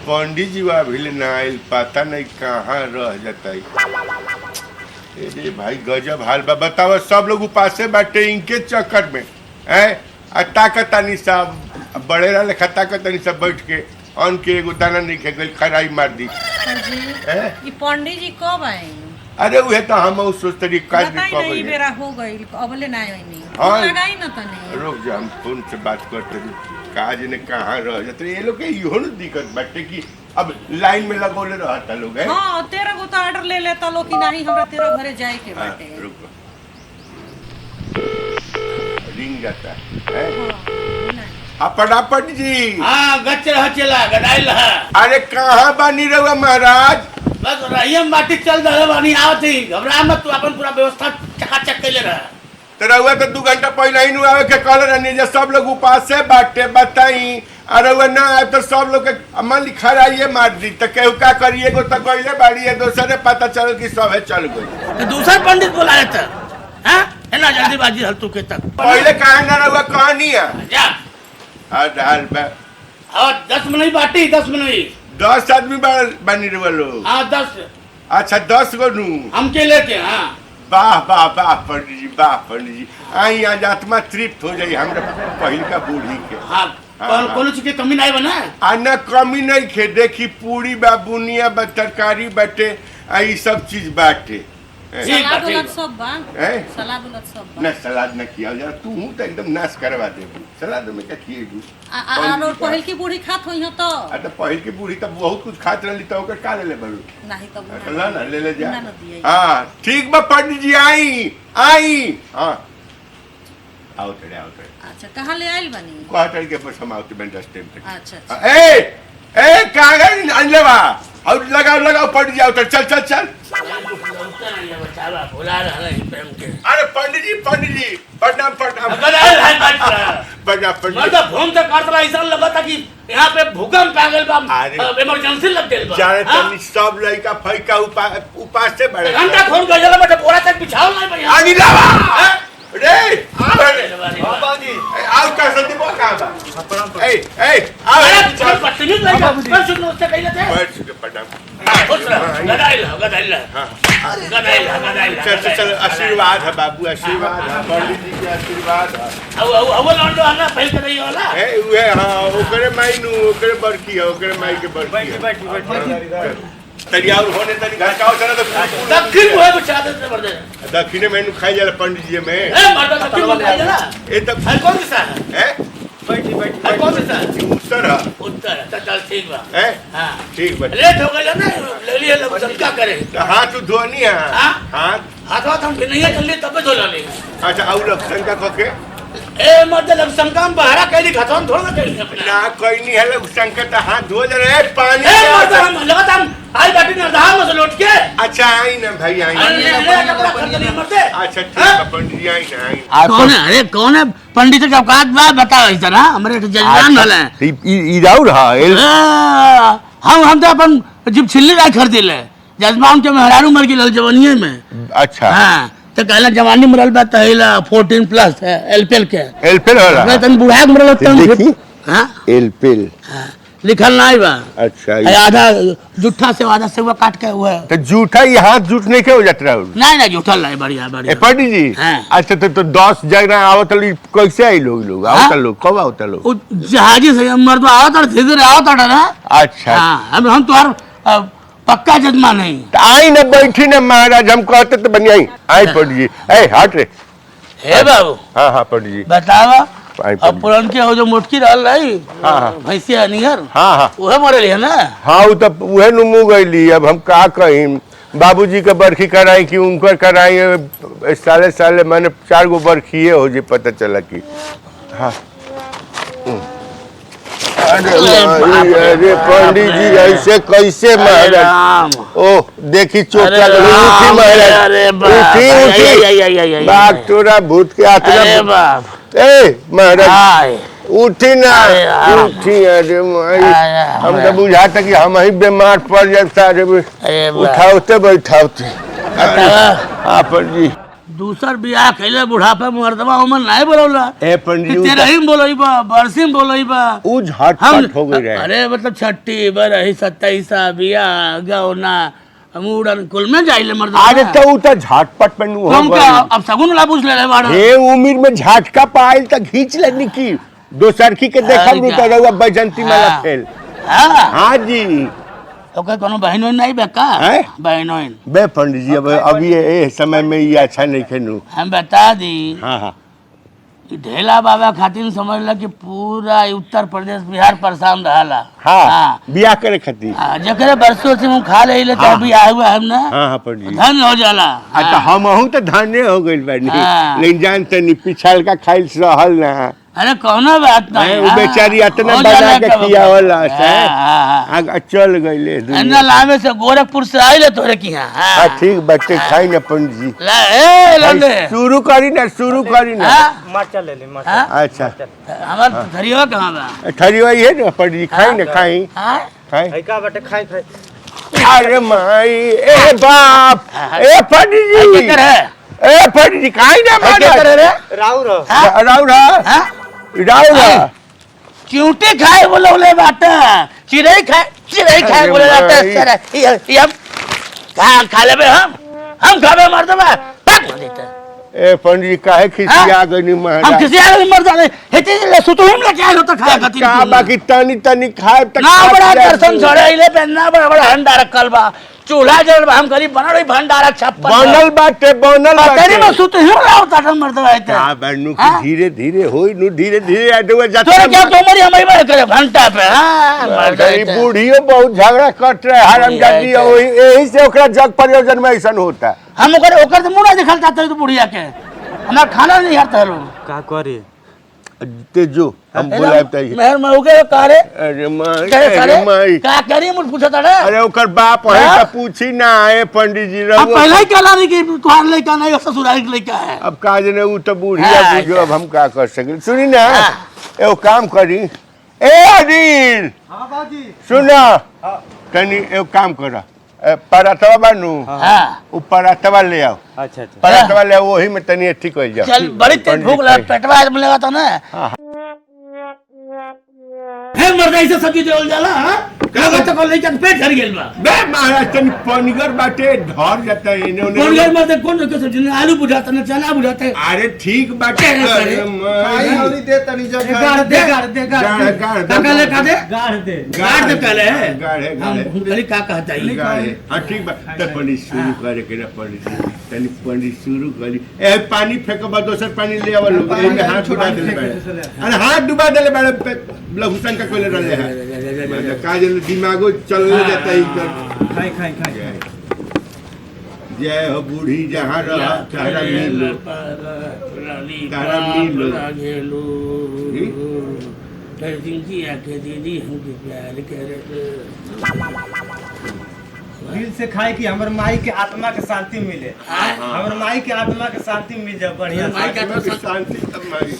पंडित जी अभी ना आयल पता नहीं कहाँ रह जाता। अरे भाई गजब हाल बा। बताओ सब लोग उपासे बाटे इनके चक्कर में है। ताकतानी साहब बड़े रहा लेखा ताकतानी सब बैठ के अन के एगो दाना नहीं खे गई खराई मार दी। जी पंडित जी कब आए? अरे वह तो हम सोचते काज भी कब नहीं बेरा हो गई अबले ना आई। हाँ लगाई ना तने रुक जा हम फोन से बात करते काज ने कहाँ रह जाते ये लोग के इहो न दिक्कत बाटे कि अब लाइन में लगोले रहता लोग है। हां तेरा को तो ऑर्डर ले लेता लोग कि नहीं हमरा तेरा घरे जाए के बाटे। रुक रिंग जाता है। फटाफट जी। हाँ गच रहा चला गदाई रहा। अरे कहाँ बानी रहुआ महाराज? बस रहियम बाटी चल रहा बानी आवत ही घबरा मत तू अपन पूरा व्यवस्था चकाचक कैले रहा। तो रहुआ तो 2 घंटा पहले ही आवे के कॉल रहनी जे सब लोग उपास से बाटे बताई। अरे वो ना आए तो सब लोग के मन लिखा रहिए मार दी तो केहू का करिए गो तो गइले बाड़ी है दूसरे पता चल कि सब है चल गई। तो दूसरा पंडित बुलाया था हां है ना जल्दीबाजी हल तू के तक पहले कहा ना रहुआ कहानी है जा हाल बा। और 10 मिनट बाटी 10 मिनट 10 आदमी बनी रहे लोग। हाँ 10। अच्छा 10 गो नू हम के लेके हाँ। वाह वाह वाह पंडित जी वाह पंडित जी आई आज आत्मा तृप्त हो जाई हमरा पहिल का बूढ़ी के। हाँ कौन चीज की कमी नहीं बना आना कमी नहीं खे देखी पूरी बा बुनिया बा तरकारी बाटे आई सब चीज बाटे। सलाद उलट सब बा हैं सलाद उलट सब बा ना सलाद न किया जरा तू हूं तो एकदम नाश करवा दे सलाद में क्या किएगी। और पहिल की बूढ़ी खात होई हो तो अरे पहिल की बूढ़ी तो बहुत कुछ खात रहली तो ओकर का ले बरू नहीं तो ला ना ले जा। हां ठीक बा पंडित जी आई हां आओ चढ़े। अच्छा कहाँ ले आइल बनी? क्वार्टर के बस हम आउट में 10 टाइम तक। अच्छा ए कागज अनलेवा और लगाओ पड़ जाओ तो चल अरे पंडित जी प्रणाम फोन से करता ऐसा लगा था कि यहाँ पे भूकंप आ गया इमरजेंसी लग गई जाने तनी सब लड़का फैका उपास से बड़े घंटा फोन कर जला बेटा पूरा तक बिछाओ नहीं भैया अनिलावा रे बाबा जी आओ का संदीप का बा ए आओ पत्नी लड़का पर सुन उससे कह लेते बैठ के प्रणाम गदाइला चल आशीर्वाद है बाबू आशीर्वाद है पंडित जी के आशीर्वाद है। अब लौंडो आना पहल कर रही होला ए उहे हां ओकरे माई नु ओकरे बड़की है ओकरे माई के बड़की बैठ तरी और होने तरी घर का चला तो दक्षिण हुए तो चादर से भर दे दक्षिण में खाई जाला पंडित जी में ए मर्द दक्षिण में खाई जाला ए तब है कौन सा है बैठ है कौन सा उत्तर तो चल ठीक बा है हां ठीक बा लेट हो गया ना ले लिए लोग सब क्या करे तो हाथ धोनी है हाथ हम भी नहीं चल तब धो ले। अच्छा और लक्षण का खोके ए मर्द लक्षण काम बहरा कैली खतम थोड़ा कैली अपना ना कोई नहीं है लक्षण का तो हाथ धो जा रहे पानी ए मर्द हम लगता हम आई बाटी ना धाम से लौट के अच्छा आई ना भाई आई अच्छा ठीक है पंडित जी आई ना कौन है अरे कौन है पंडित का औकात बात बताओ इस तरह हमारे जजमान वाले इराउर हम तो अपन जब छिल्ली राय खरीद ले जजमान के मेहरारू मर गई जवानिये में। अच्छा हां तो कहला जवानी मरल बा तहिला 14 प्लस है एलपीएल के एलपीएल होला मैं तन बुढ़ा के मरल तन हां एलपीएल लिखल नहीं बा। अच्छा आधा जूठा से आधा से वो काट के हुआ तो जूठा ही हाथ जूठ नहीं के हो जात रहा नहीं जूठा लाई बढ़िया बढ़िया पंडित जी। अच्छा तो 10 जगह आवत कैसे आई लोग आवत लोग कब आवत लोग जहाजी से मर्द आवत और धीरे आवत ना। अच्छा अब हम तोहर पक्का जजमान नहीं आई न बैठी न महाराज हम कहते तो बनी आई पंडित जी ए हट रे हे बाबू हां पंडित जी बतावा अब पुरान के हो जो मोटकी रहल रही भैंसिया निहर हां ओहे मरल है ना। हां उ त उहे नु मु गईली अब हम का कहिम बाबूजी के बरखी कराई कि उनकर कराई साले मैंने 4 गो बरखीए हो जे पता चला कि हां अरे पंडित जी ऐसे कैसे महाराज ओ देखी चोट उठी महाराज उठी बाग तोरा भूत के आत्मा ए महाराज उठी ना उठी अरे हम तो बुझाता कि हम ही बीमार पड़ जाए सारे उठाते बैठाते। हाँ पंडित जी दूसर बियाह कैले बुढ़ापे मर्दवा उमर नहीं बोलौला ए पंडित जी तेरा ही बोलई बा बरसी में बोलई बा उ झटपट हो गई रहे। अरे मतलब छठी बरही 27 बियाह गौना मुड़न कुल में जाइले मर्दवा अरे तो उ तो झटपट में नु हो हम क्या गई। अब सगुन ला पूछ ले रहे बाड़ा हे उम्र में झटका पाइल त खींच लेनी की दोसर की के देखम नु तो रहुआ बैजंती माला हाँ। फेल। हां हां जी ओके कोनो बहन नहीं बेका हैं? बहन बे पंडित जी अब ये समय में ये अच्छा नहीं खेनू। हम बता दी हाँ हाँ कि ढेला बाबा खातिर समझ ला कि पूरा उत्तर प्रदेश बिहार परेशान रहला हाँ बियाह करे खातिर। जकरे बरसों से हम खा ले हाँ। बियाह हुआ हम ना हाँ हाँ पंडित जी धन हो जाला अच्छा हमहू तो धाने हो गइल बानी हाँ। लेकिन जानते नहीं पिछल का खाइल रहल ना अरे कौनो बात नहीं वो बेचारी इतना हो बना जाला के कब- खियावला हाँ। आग चल गइले अन्ना लावे से गोरखपुर से आइले तोरे की हाँ ठीक बाटे खाई ना पंडित जी ला ए लंडे शुरू करी ना हाँ? मरचा ले ली मरचा हाँ? अच्छा हमार धरियो कहाँ बा ठरी वही है ना पंडित जी खाई ना खाई हाँ? खाई है का बेटे खाई खाई अरे माई ए बाप ए पंडित क्या जी कर है ए पंडित जी खाई ना क्या कर रे राउ रो हाँ? राउरा हाँ? राउरा चूंटी खाए बोले बाटा चिड़ै खाए अरे बोले बाटा भाई। सर ये हम खा लेबे हम खाबे मर देबे पक देता ए पंडित जी काहे खिसिया गनी हम महाराज किसी आगे मर जाने हेते ले सुतो हम ले क्या होता खाए खातिर का बाकी तनी तनी खाए तक ना खा बड़ा लिया दर्शन तू। छोड़े इले पे ना बड़ा बड़ा हंडा रखल बा चूल्हा जल बा हम करी बनल भंडारा छप्पन बनल बाटे तेरी में सुतो हम लाओ ता मर देबे का बनू की हाँ? धीरे धीरे होई नु धीरे धीरे आडवा जाता तोरे क्या तोमरी हम ही करे घंटा पे हां मर गई जाए बूढ़ियो बहुत झगड़ा कट रहे हराम जाती यही से ओकरा जग प्रयोजन में ऐसा होता है। हम ओकर तो मुंह दिखल चाहते तो बुढ़िया के हमारा खाना नहीं खाता लो का करे ते जो हम बुलाते हैं मेहर मऊगे कारे अरे माई करे अरे करे माई का करी मुझ पूछा था रे अरे ओकर बाप है हाँ? तो पूछी ना आए पंडित जी अब रहो पहले ही कहला नहीं कि तुम्हार लड़का नहीं ससुराल के लड़का है अब का जने उ तो बुढ़िया हाँ, बुझो अब हम का कर सके सुनी ना हाँ। एगो काम करी ए अनिल हां बाजी सुना तनी एगो काम कर पराठवा बानू हां उ पराठवा ले आओ अच्छा अच्छा पराठवा ले आओ वही में तनी ठीक हो जाओ चल बड़ी तेज भूख लगा पेटवा आज मिलेगा तो ना है मर्दा ऐसे सब्जी देवल जाला हां का तो कोई लड़का पेट भर गेल बा बे महाराज तनी पनिगर बाटे ढर जाता है इने कौन उने घर मर्द कौन के सब्जी ने आलू बुझाता ना चना बुझाता अरे ठीक बाटे अरे, अरे खाई माई औरी दे तनी जो गाड़ दे काका ले का दे गाड़ दे गाड़ दे पहले गाड़े हम गाड़े गली का कहता है गाड़े हाँ ठीक बा तो पंडित शुरू करे के ना पंडित जी तनी पंडित शुरू करी ए पानी फेंकबा दोसर पानी ले आवल लोग ए में हाथ डुबा देले बाड़े अरे हाथ डुबा देले बाड़े लघुसन का कोले रहले है का जन दिमागो चल जाता है इधर खाई खाई खाई जय हो बूढ़ी जहाँ रह तारा मिलो तारा मिलो जिनकी आंखें दीदी हमके प्यार करे दिल से खाए कि हमर माई के आत्मा के शांति मिले हमर माई के आत्मा के शांति मिल जाए बढ़िया माई के आत्मा के शांति तब माई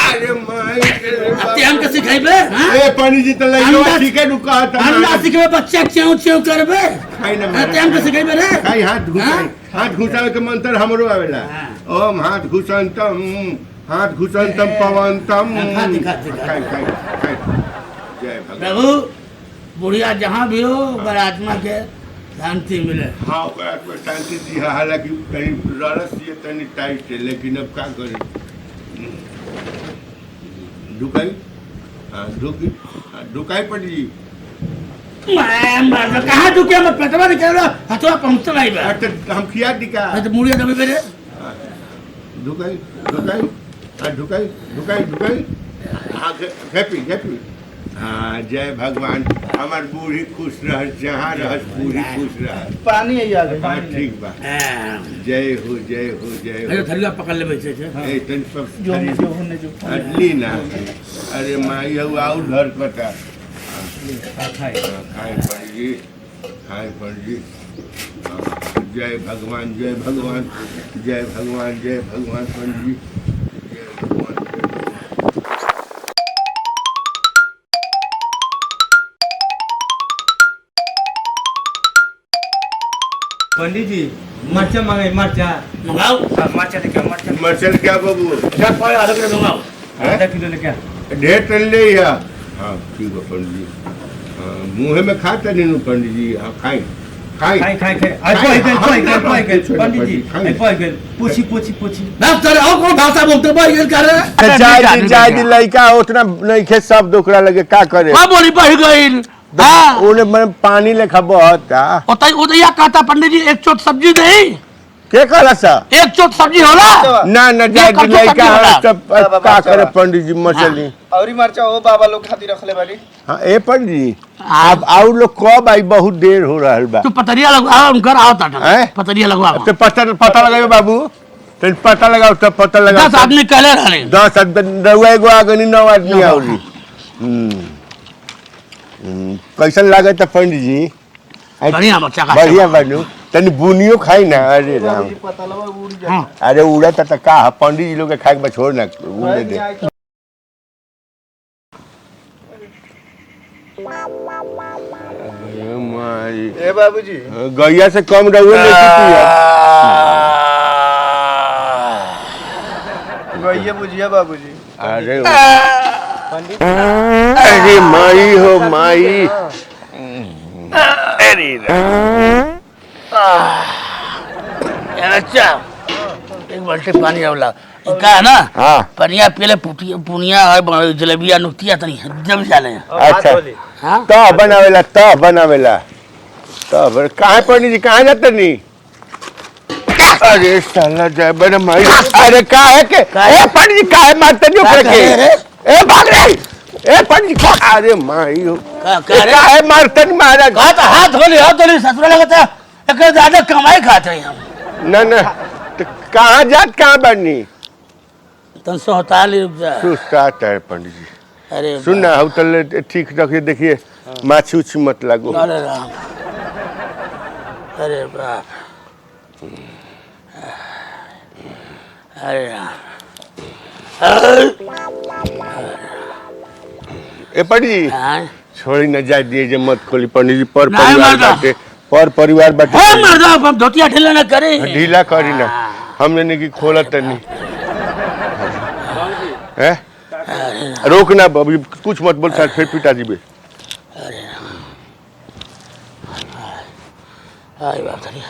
अरे माई अब ते हमके सिखाइबे हां ए पानी जी त लइयो अंडा- ठीक है रुका था अंडा सिखाइबे बच्चा क्यों क्यों करबे खाई ना ते हमके सिखाइबे रे खाई हाथ घुसाई हाँ? हाथ घुसावे के मंत्र हमरो आवेला हाँ। ओम हाथ घुसंतम पवंतम खाती, खाती, खाई खाई खाई जय भगवान प्रभु बुढ़िया जहाँ भी हो ओकर आत्मा के शांति मिले हाँ ओकरा को शांति दी है, हालांकि कहीं रस ये तनी टाइट है लेकिन अब का करें ढुकाई हाँ ढुकाई पड़ी जी मैं मर कहाँ दुखिया मैं पेटवा निकल रहा हथवा पहुँचता नहीं बे तो हम खिया दिखा मैं तो मुड़िया दबे बेरे ढुकाई ढुकाई हाँ ढुकाई ढुकाई ढुकाई हाँ घेपी घेपी हाँ जय भगवान हमार बूढ़ी खुश रह जहाँ रह बूढ़ी खुश रह पानी है आ गई हाँ ठीक बा जय हो जय हो जय अरे हो थरिया पकड़ ले बैठे थे ए तन सब जो खरीद- जो होने जो अडली ना अरे माई हऊ आउ घर कटा खाई खाए पड़ी खाए पड़ी जय भगवान जय भगवान जय भगवान जय भगवान पंडित पंडित जी मरचा मांगे मरचा। मंगाओ मरचा लेके मरचा मरचल क्या बाबू क्या पाए आधा किलो मंगाओ आधा किलो लेके ढेर टन ले या हाँ ठीक है पंडित जी मुँह में खाता नहीं पंडित जी हाँ खाई खाई खाई खाई खाई आई पंडित जी आई पूछी पूछी पूछी ना तेरे और कौन भाषा बोलते भाई ये कर रहे जाय लड़का उतना नहीं खे सब दुखड़ा लगे का करे हां बोली बह गई हां उन्हें मैं पानी लेखा बहुत उतैया कहता पंडित जी एक चोट सब्जी नहीं के कहला सा एक चोट सब्जी होला ना जाय लड़का सब का करे पंडित जी मछली औरी मरचा ओ बाबा लोग खातिर रखले बाड़ी। हाँ ए पंडित जी आप और लोग कब आई बहुत देर हो रहा बा तू पतरिया लगवा उनकर आओ टाटा पतरिया लगवा तो पता लगाओ बाबू तो पता लगाओ तब पता लगाओ 10 आदमी कहले रहले 10 आदमी रहुआ एगो आगनी 9 आदमी आउरी कैसन लागे त पंडित जी बढ़िया बच्चा का बढ़िया बनू तनी बुनियो खाई ना अरे राम पता लगा उड़ जा। अरे उड़ा त का पंडित जी लोग के खाए के छोड़ ना उड़े दे माई ए बाबूजी गैया से कम रहुए गइया बुझिया बाबूजी। अरे पंडित अरे माई हो माई अरे अच्छा एक बाल्टी पानी आवला का है ना हाँ पनिया पीले पुनिया है जलेबिया नुतिया तनी जब जाले अच्छा हां तो बनावेला कहाँ पंडित जी कहाँ जाते नहीं अरे साला जाए बड़े माई अरे का है के ए पंडित जी का है मारते नहीं ऊपर के ए भाग रे ए पंडित जी अरे माई हो का है मारते नहीं मारा हाथ धोली ससुरा लगता एक ज्यादा कमाई खाते हैं हम ना तो कहाँ जात कहाँ बननी तन सोहताली रुक जा सुस्ता है पंडित जी अरे सुन ना होटल ठीक रखिए देखिए माछी उछी मत लागो अरे राम अरे बाप अरे राम ए पंडित जी हाँ छोड़ी न जा दिए जे मत खोली पंडित जी पर नहीं परिवार मर्दा। बाटे पर परिवार बाटे है मर्दा हम धोतिया ढीला न करे ढीला करी ना हमने नहीं की खोला तनी है रोक ना अभी कुछ मत बोल शायद फिर पिटा जीबे आई बात नहीं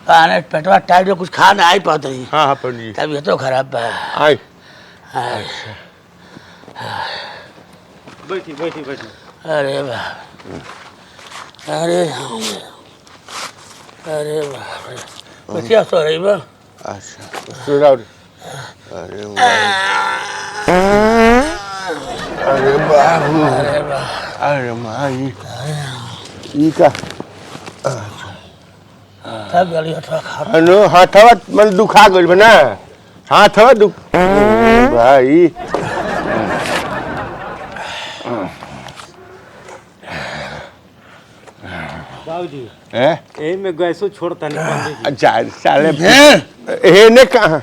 खाने पेटवा टाइट कुछ खा ना आई पाते नहीं हाँ पंडित जी तबीयत तो खराब है आई बैठी बैठी बैठी। अरे बाप अरे अरे बाप क्या सो रही बा अच्छा सुनाओ अरे अरे बाबू अरे बाप अरे माई ई का थक गली थोड़ा खा अनु हाथवा मन दुखा गइल बना हाथवा दुख भाई बाबूजी हैं एही में गैसो छोड़ता नहीं पंडित जी। अच्छा साले हे ने कहा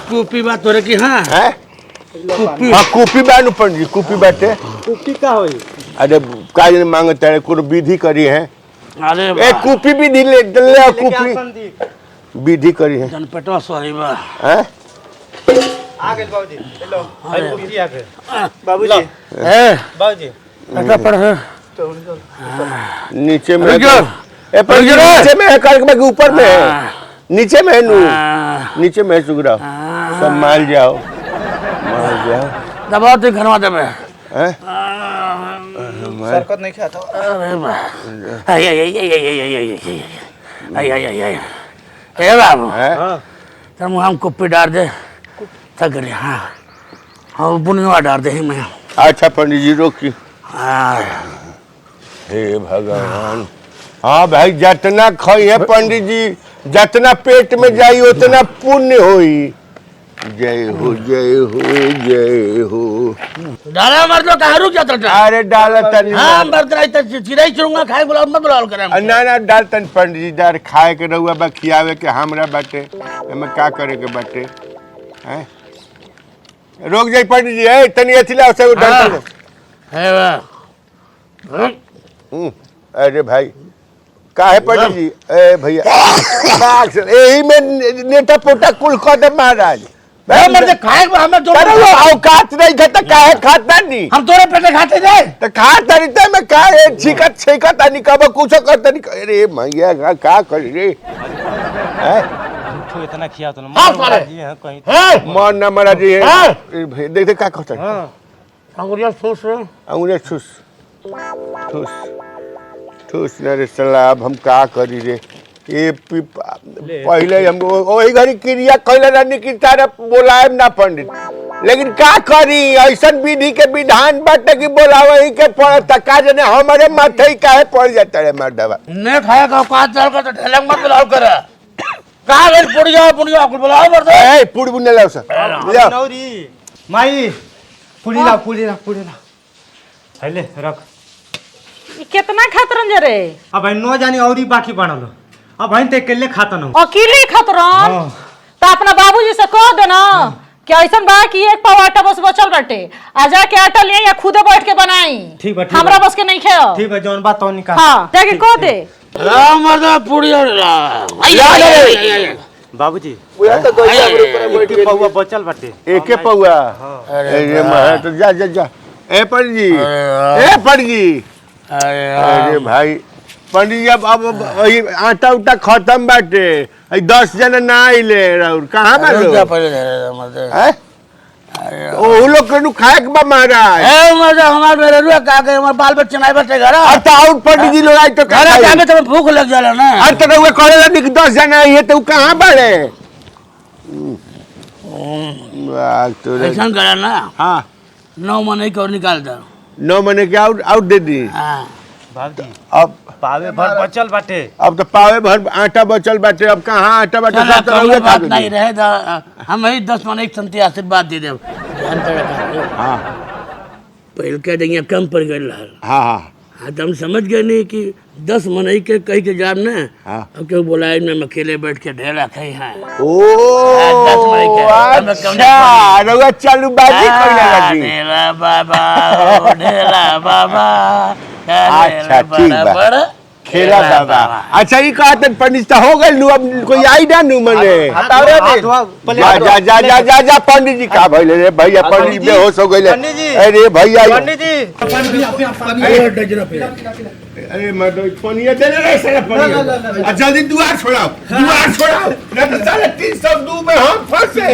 कूपी बात हो रही कि हाँ है कूपी हाँ कूपी बानू पंडित जी कूपी बाटे कुप्पी का होई अरे काज मांगते हैं कोनो विधि करी है अरे ए कूपी विधि ले कूपी पंडित विधि करी है जन पेटवा सो रही बा हैं आ गए बाबूजी हेलो हाय कुप्पी आ गए बाबूजी हैं बाबूजी पेटवा पड़ है नीचे में रुक जाओ। ए पर नीचे में है करके बाकी ऊपर में है नीचे में है नू नीचे में है सुगरा सब माल जाओ दबाओ तो घरवा दबे हैं सरकत नहीं खाता। अरे बाप आई आई आई आई आई आई आई आई आई आई ए बाबू हैं हां तर मुँह हम कुप्पी डाल दे थक गए हाँ हाँ बुनिया डाल दे मैं अच्छा पंडित जी रोकी हाँ हे भगवान हाँ भाई जितना खाई है पंडित जी जितना पेट में जाई उतना पुण्य होई जय हो जय हो जय हो डाला मर दो कहाँ रुक जाता था अरे डाल तनी हाँ मर रहा है चिड़ाई चुरूंगा खाए बुलाओ मत बुलाओ करें ना डाल तनी पंडित जी डाल खाए के रहुआ बा खियावे के हमरा बाटे एमे का करे के बाटे हैं रोक जाई पंडित जी ए तनी अथिला से डाल है वाह अरे भाई काहे पंडित जी ए भैया यही में नेटा पोटा कुल कर दे महाराज मर्द खाए हमें दो औकात नहीं खाता काहे खाता नहीं हम तोरे पेटे खाते जाए तो खा तरीते में काहे छिकत छिकत नहीं कब कुछ करता नहीं अरे भैया का करी रे तो इतना खिया तो हाँ साले कहीं मन ना मरा जी है देख देख का करता अंगुरिया ठूस रहे अंगुलियां ठूस ठूस ठूस ना रे साला अब हम का करी रे ये पहले हम वही घड़ी क्रिया कैले रहनी कि तारा बोलाए ना पंडित लेकिन का करी ऐसा विधि के विधान बाटे कि बोलावे के पड़ता का जने हमारे माथे ही काहे पड़ जाता रे मर्दवा ने खाया का औकात चल कर तो ढेलंग मत बुलाओ करे कहां गए पुड़िया कुल बुलाओ मर्द ए पुड़ बुने लाओ सर ले नौरी माई पुड़ी ला पहले रख कितना खातरन जे रे अब भाई नो जानी औरी बाकी बनल अब भाई ते अकेले खाता न अकेले खतरन तो अपना बाबूजी से कह दे ना कि ऐसा बा कि एक पाव आटा बस बचल बाटे आ जाके आटा ले या खुदे बैठ के बनाई ठीक बा हमरा बस के नहीं खाओ ठीक है जौन बात तो निकाल हां जाके कह दे मर्द पुड़िया बाबूजी बुआ तो एक पौवा बचल बाटे एके पौआ अरे महाराज तो जा जा जा ए पंडित जी अरे भाई पंडित जी अब वही आटा उटा खत्म बाटे 10 जना ना आइले और कहाँ बा लोग ओ लोग के खाए के बा महाराज ए मर्द हमार मेरे रुआ का के हमार बाल बच्चे नहीं बचे घर और तो आउट पंडित जी लोग आई तो घर जामे तो भूख लग जाला ना और तो वो करेला कि 10 जना आई है तो कहाँ बाड़े वाह तो ऐसा करा ना हां 9 महीने के और निकाल दो 9 महीने के आउट आउट दे दी हां बाबूजी अब पावे भर बचल बाटे अब तो पावे भर आटा बचल बाटे अब कहाँ आटा बाटे चला सब तो कम रउए बात खा नहीं गई। रहे तो हम ही 10 महीने एक संति आशीर्वाद दे देव ध्यान कर हाँ पहले कह देंगे कम पड़ गए रहल हाँ हाँ हाँ तो हम समझ गए नहीं कि 10 महीने के कही के जाब ना हाँ। अब क्यों बोलाए मैं अकेले बैठ के ढेला खाई हैं ओ 10 महीने के हमें कम नहीं अच्छा रउआ चालू बाजी कइले लगी ढेला बाबा ढेला बाबा अच्छा ठीक बा खेला बाबा अच्छा ये कहते पंडित हो गए नु अब कोई आई ना नु मने हटाओ रे जा जा जा जा जा पंडित जी का भइले रे भैया पंडित बेहोश हो गइले पंडित जी अरे भैया पंडित जी अरे मर्द फोनिया दे रे साला फोनिया जल्दी दुआर छोड़ाओ ना तो साले 302 में हम फंसे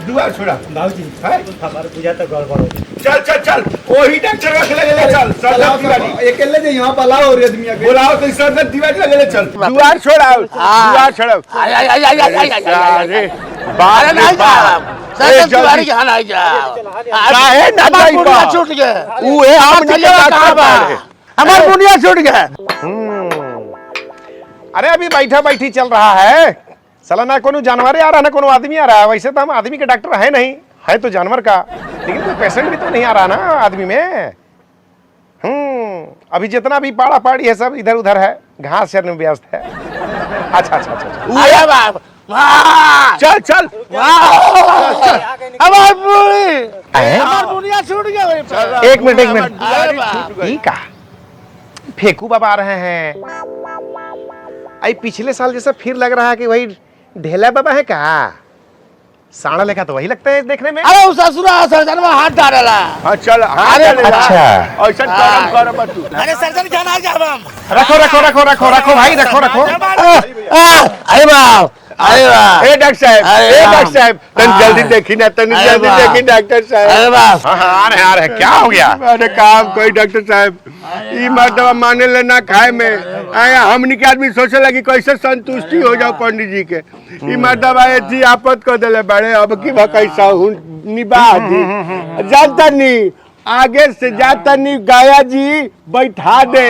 दुआर छोड़ा बाबूजी हमारे पूजा तो गड़बड़ हो गई चल चल चल वही डॉक्टर रख ले चल सरदार तिवारी अकेले जे यहां बुलाओ रे आदमी के बुलाओ तो सरदार तिवारी लगे चल दुआर छोड़ाओ दुआर छोड़ाओ अरे बाहर नहीं जा सरदार तिवारी के हाल आ जा काहे ना जाई बा छूट गए ऊ है हमने के कहां बा हमार बुनिया छूट गए अरे अभी बैठा बैठी चल रहा है साला ना कोनो जानवर आ रहा ना कोनो आदमी आ रहा है वैसे तो हम आदमी के डॉक्टर है नहीं है तो जानवर का लेकिन कोई पेशेंट भी तो नहीं आ रहा ना आदमी में अभी जितना भी पाड़ा पाड़ी है सब इधर उधर है घास चरने में व्यस्त है अच्छा अच्छा अच्छा आया बाप चल चल हमार बुनिया छूट गया एक मिनट ये का फेकू बाबा आ रहे हैं आई पिछले साल जैसा फिर लग रहा है कि वही ढेला बाबा है का साड़ा लेखा तो वही लगता है देखने में अरे उस ससुरा सर्जन हाथ डाला हां चल अरे अच्छा ऐसा काम कर तू अरे सर्जन जाना जा हम रखो रखो रखो रखो रखो भाई रखो रखो अरे बाप अरे बाप ए डॉक्टर साहब अरे ए राम। डॉक्टर साहब तन जल्दी देखी ना तन अरे जल्दी वाह। देखी डॉक्टर साहब अरे बाप हाँ हाँ आ रहे क्या हो गया अरे काम कोई डॉक्टर साहब ई मर्दवा माने ले ना खाए में आया हमनी के आदमी सोचे लगी कैसे संतुष्टि हो जाओ पंडित जी के ई मर्दवा एथी आपत कर देले बड़े अब की कैसा निभा दी जानता नहीं आगे से जाता नहीं गाया जी बैठा दे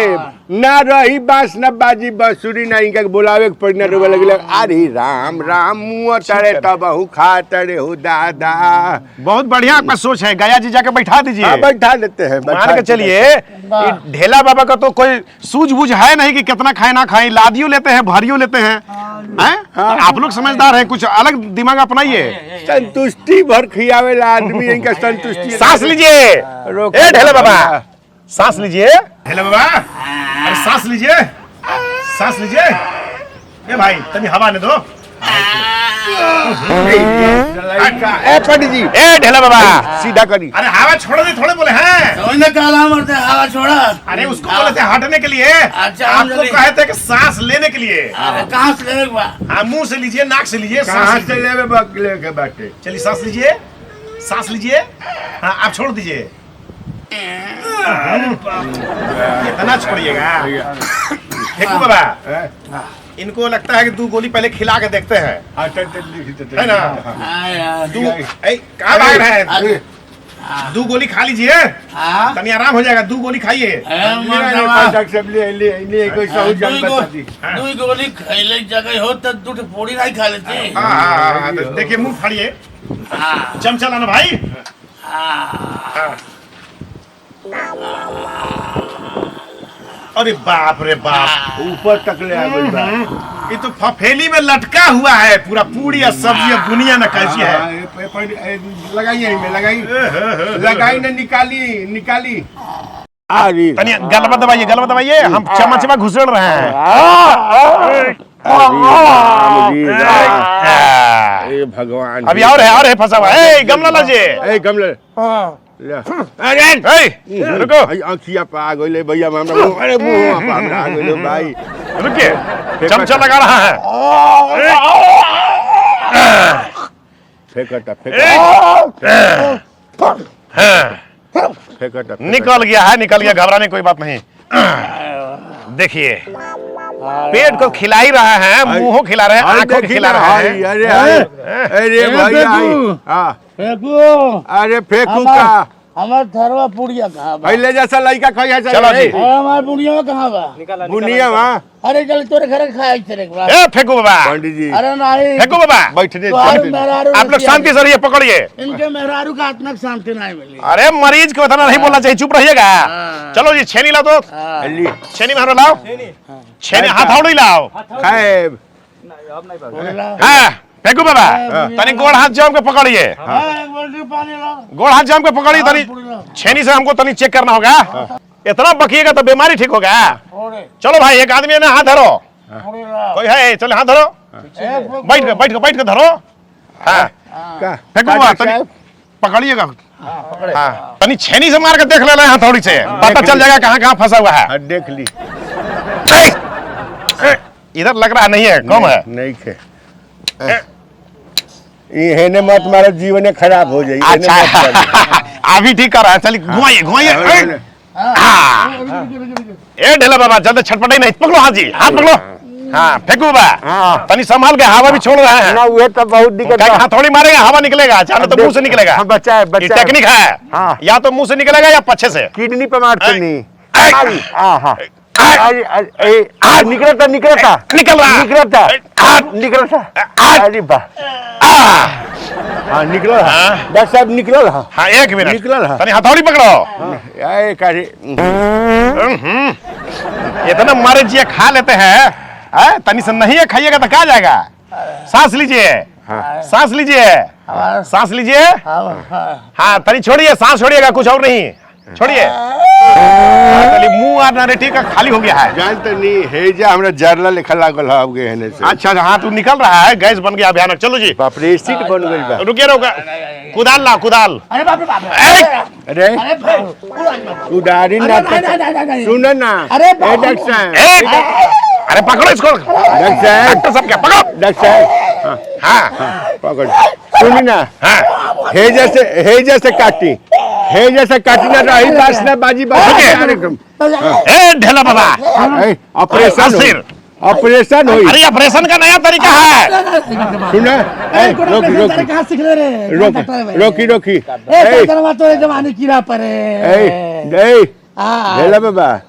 ना रही बांस ना बाजी बंसुरी ना इनका बुलावे के पड़ना रोवे लगले अरे राम राम मुंह तड़े तब हूँ खा तड़े हो दादा बहुत बढ़िया आपका सोच है गया जी जाके बैठा दीजिए हाँ बैठा देते हैं मान के चलिए ये ढेला बाबा का तो कोई सूझबूझ है नहीं कि कितना खाए ना खाए लादियो लेते हैं भारियो लेते हैं हैं? आप लोग समझदार हैं कुछ अलग दिमाग अपनाइए संतुष्टि भर खियावेला आदमी इनका संतुष्टि सांस लीजिए रोक ए ढेला बाबा सांस लीजिए ढेला बाबा अरे सांस लीजिए सांस लीजिए। ए भाई तनी हवा ने दो। ए पंडित जी, ए ढेला बाबा सीधा करी। अरे हवा छोड़ दे, थोड़े बोले हैं। समझ में काला मरते हवा छोड़ा। अरे उसको बोले थे हटने के लिए, अच्छा, आपको कहे थे कि सांस लेने के लिए। अरे कहाँ से लेने के बाद? हाँ मुंह से लीजिए, नाक से लीजिए, कहाँ सांस से लीजिए। ले के बैठे? चलिए सांस लीजिए, सांस लीजिए। हाँ आप छोड़ दीजिए। इतना छोड़िएगा। फेंकू बाबा, इनको लगता है कि 2 गोली पहले खिला के देखते हैं, है ना? कहाँ भाग रहे हैं? 2 गोली खा लीजिए, तनी आराम हो जाएगा। 2 गोली खाइए। दू गोली खैले जगह हो तो 2 पूरी नहीं खा लेती। हाँ देखिए मुंह फाड़िए, चमचा लाना भाई। अरे बाप रे बाप, ऊपर तक ले आ गई बा। ये तो फफेली में लटका हुआ है पूरा। पूरी और सब्जी और दुनिया में कैसी है। लगाइए में लगाई ना, निकाली। अरे तनी गलबा दबाइए, हम चम्मच में घुसेड़ रहे हैं। भगवान, अभी और है फंसा हुआ है। गमला लाजिए। ए गमले, अरे रुको, आँखिया पे आ गई भैया, अरे मुँह पे हमरा आ गई भाई। रुकिए, चमचा लगा रहा है। फेंकता निकल गया, घबराने कोई बात नहीं। देखिए पेट को खिला ही रहा है, मुंह खिला रहे हैं, आंखों को खिला रहे हैं। अरे भैया, अरे फेंकू का हमार थरवा पुड़िया कहाँ बा? पहले जैसा लड़का कहिया चलो जी। हमार पुड़िया कहाँ बा? बुनिया वहाँ। अरे चल तोरे घर खाए चले के बाद। ए फेंकू बाबा, पंडित जी अरे नहीं, फेंकू बाबा, बैठने तो और मेहरारू आप लोग शांति से रहिए, पकड़िए। इनके मेहरारू का आत्मा शांति नहीं मिली। अरे मरीज को इतना नहीं बोलना चाहिए, चुप रहिएगा। चलो जी, छेनी लाओ तो। छेनी मारो, लाओ छेनी, हथौड़ी लाओ। खाएब हाँ फेंकू बाबा, तनी गोड़ हाथ जाम के पकड़िए। पानी लाओ। गोड़ हाथ जाम के पकड़िए, तनी छेनी से हमको तनी चेक करना होगा। इतना बकिएगा तो बीमारी ठीक होगा। चलो भाई, एक आदमी है ना, हाथ धरो। कोई है? चलो हाथ धरो, बैठ के धरो। हाँ फेंकू बाबा, तनी पकड़िएगा। हाँ तनी छेनी से मार के देख लेना, हथौड़ी से पता चल जाएगा कहाँ फंसा हुआ है। देख ली, इधर लग रहा नहीं है, कम है। नहीं खे हेने मत मारो, जीवन खराब हो जाए। अच्छा अभी ठीक कर रहा है। चलिए घुमाइए। ए ढेला बाबा, जल्दी छटपटाई नहीं, पकड़ो। हाँ जी, हाथ पकड़ो। हाँ फेंकू बाबा, तनी संभाल के, हवा भी छोड़ रहे हैं ना, वो तो बहुत दिक्कत है। हाँ थोड़ी मारेगा, हवा निकलेगा, चाहे तो मुंह से निकलेगा। बच्चा है, ये टेक्निक है। हाँ। या तो मुंह से निकलेगा या पछे से। किडनी पे मारते नहीं। निकलता निकल रहा। अरे वाह, हाँ निकलो। डॉक्टर साहब निकलो। हाँ 1 मिनट निकलल है। तनी हथौड़ी पकड़ो। इतना मारे जिया खा लेते हैं, तनी से नहीं है खाइएगा तो क्या जाएगा। सांस लीजिए, सांस लीजिए, सांस लीजिए। हाँ तनी छोड़िए, सांस छोड़िएगा, कुछ और नहीं, छोड़िए। मुंह आ नारेटिव का खाली हो गया है। जानते नहीं हेजा हमरा जरला लिखा लागल है अब गए से। अच्छा हाँ तू निकल रहा है, गैस बन गया भयानक। चलो जी, बाप रे, सीट बन गई बा। रुकिए, कुदाल ला, कुदाल। अरे बाप रे बाप रे। अरे उदारी ना, सुन ना। अरे डॉक्टर साहब, अरे पकड़ो इसको। डॉक्टर साहब, डॉक्टर साहब क्या, पकड़ो। डॉक्टर साहब, हाँ पकड़। सुनी ना, हेजा से काटी ना रही बास ना बाजी बाजी। ए ढेला बाबा, ऑपरेशन हुई। अरे ऑपरेशन का नया तरीका है। सुना, रोकी। जमाने कीड़ा पड़े। ढेला बाबा,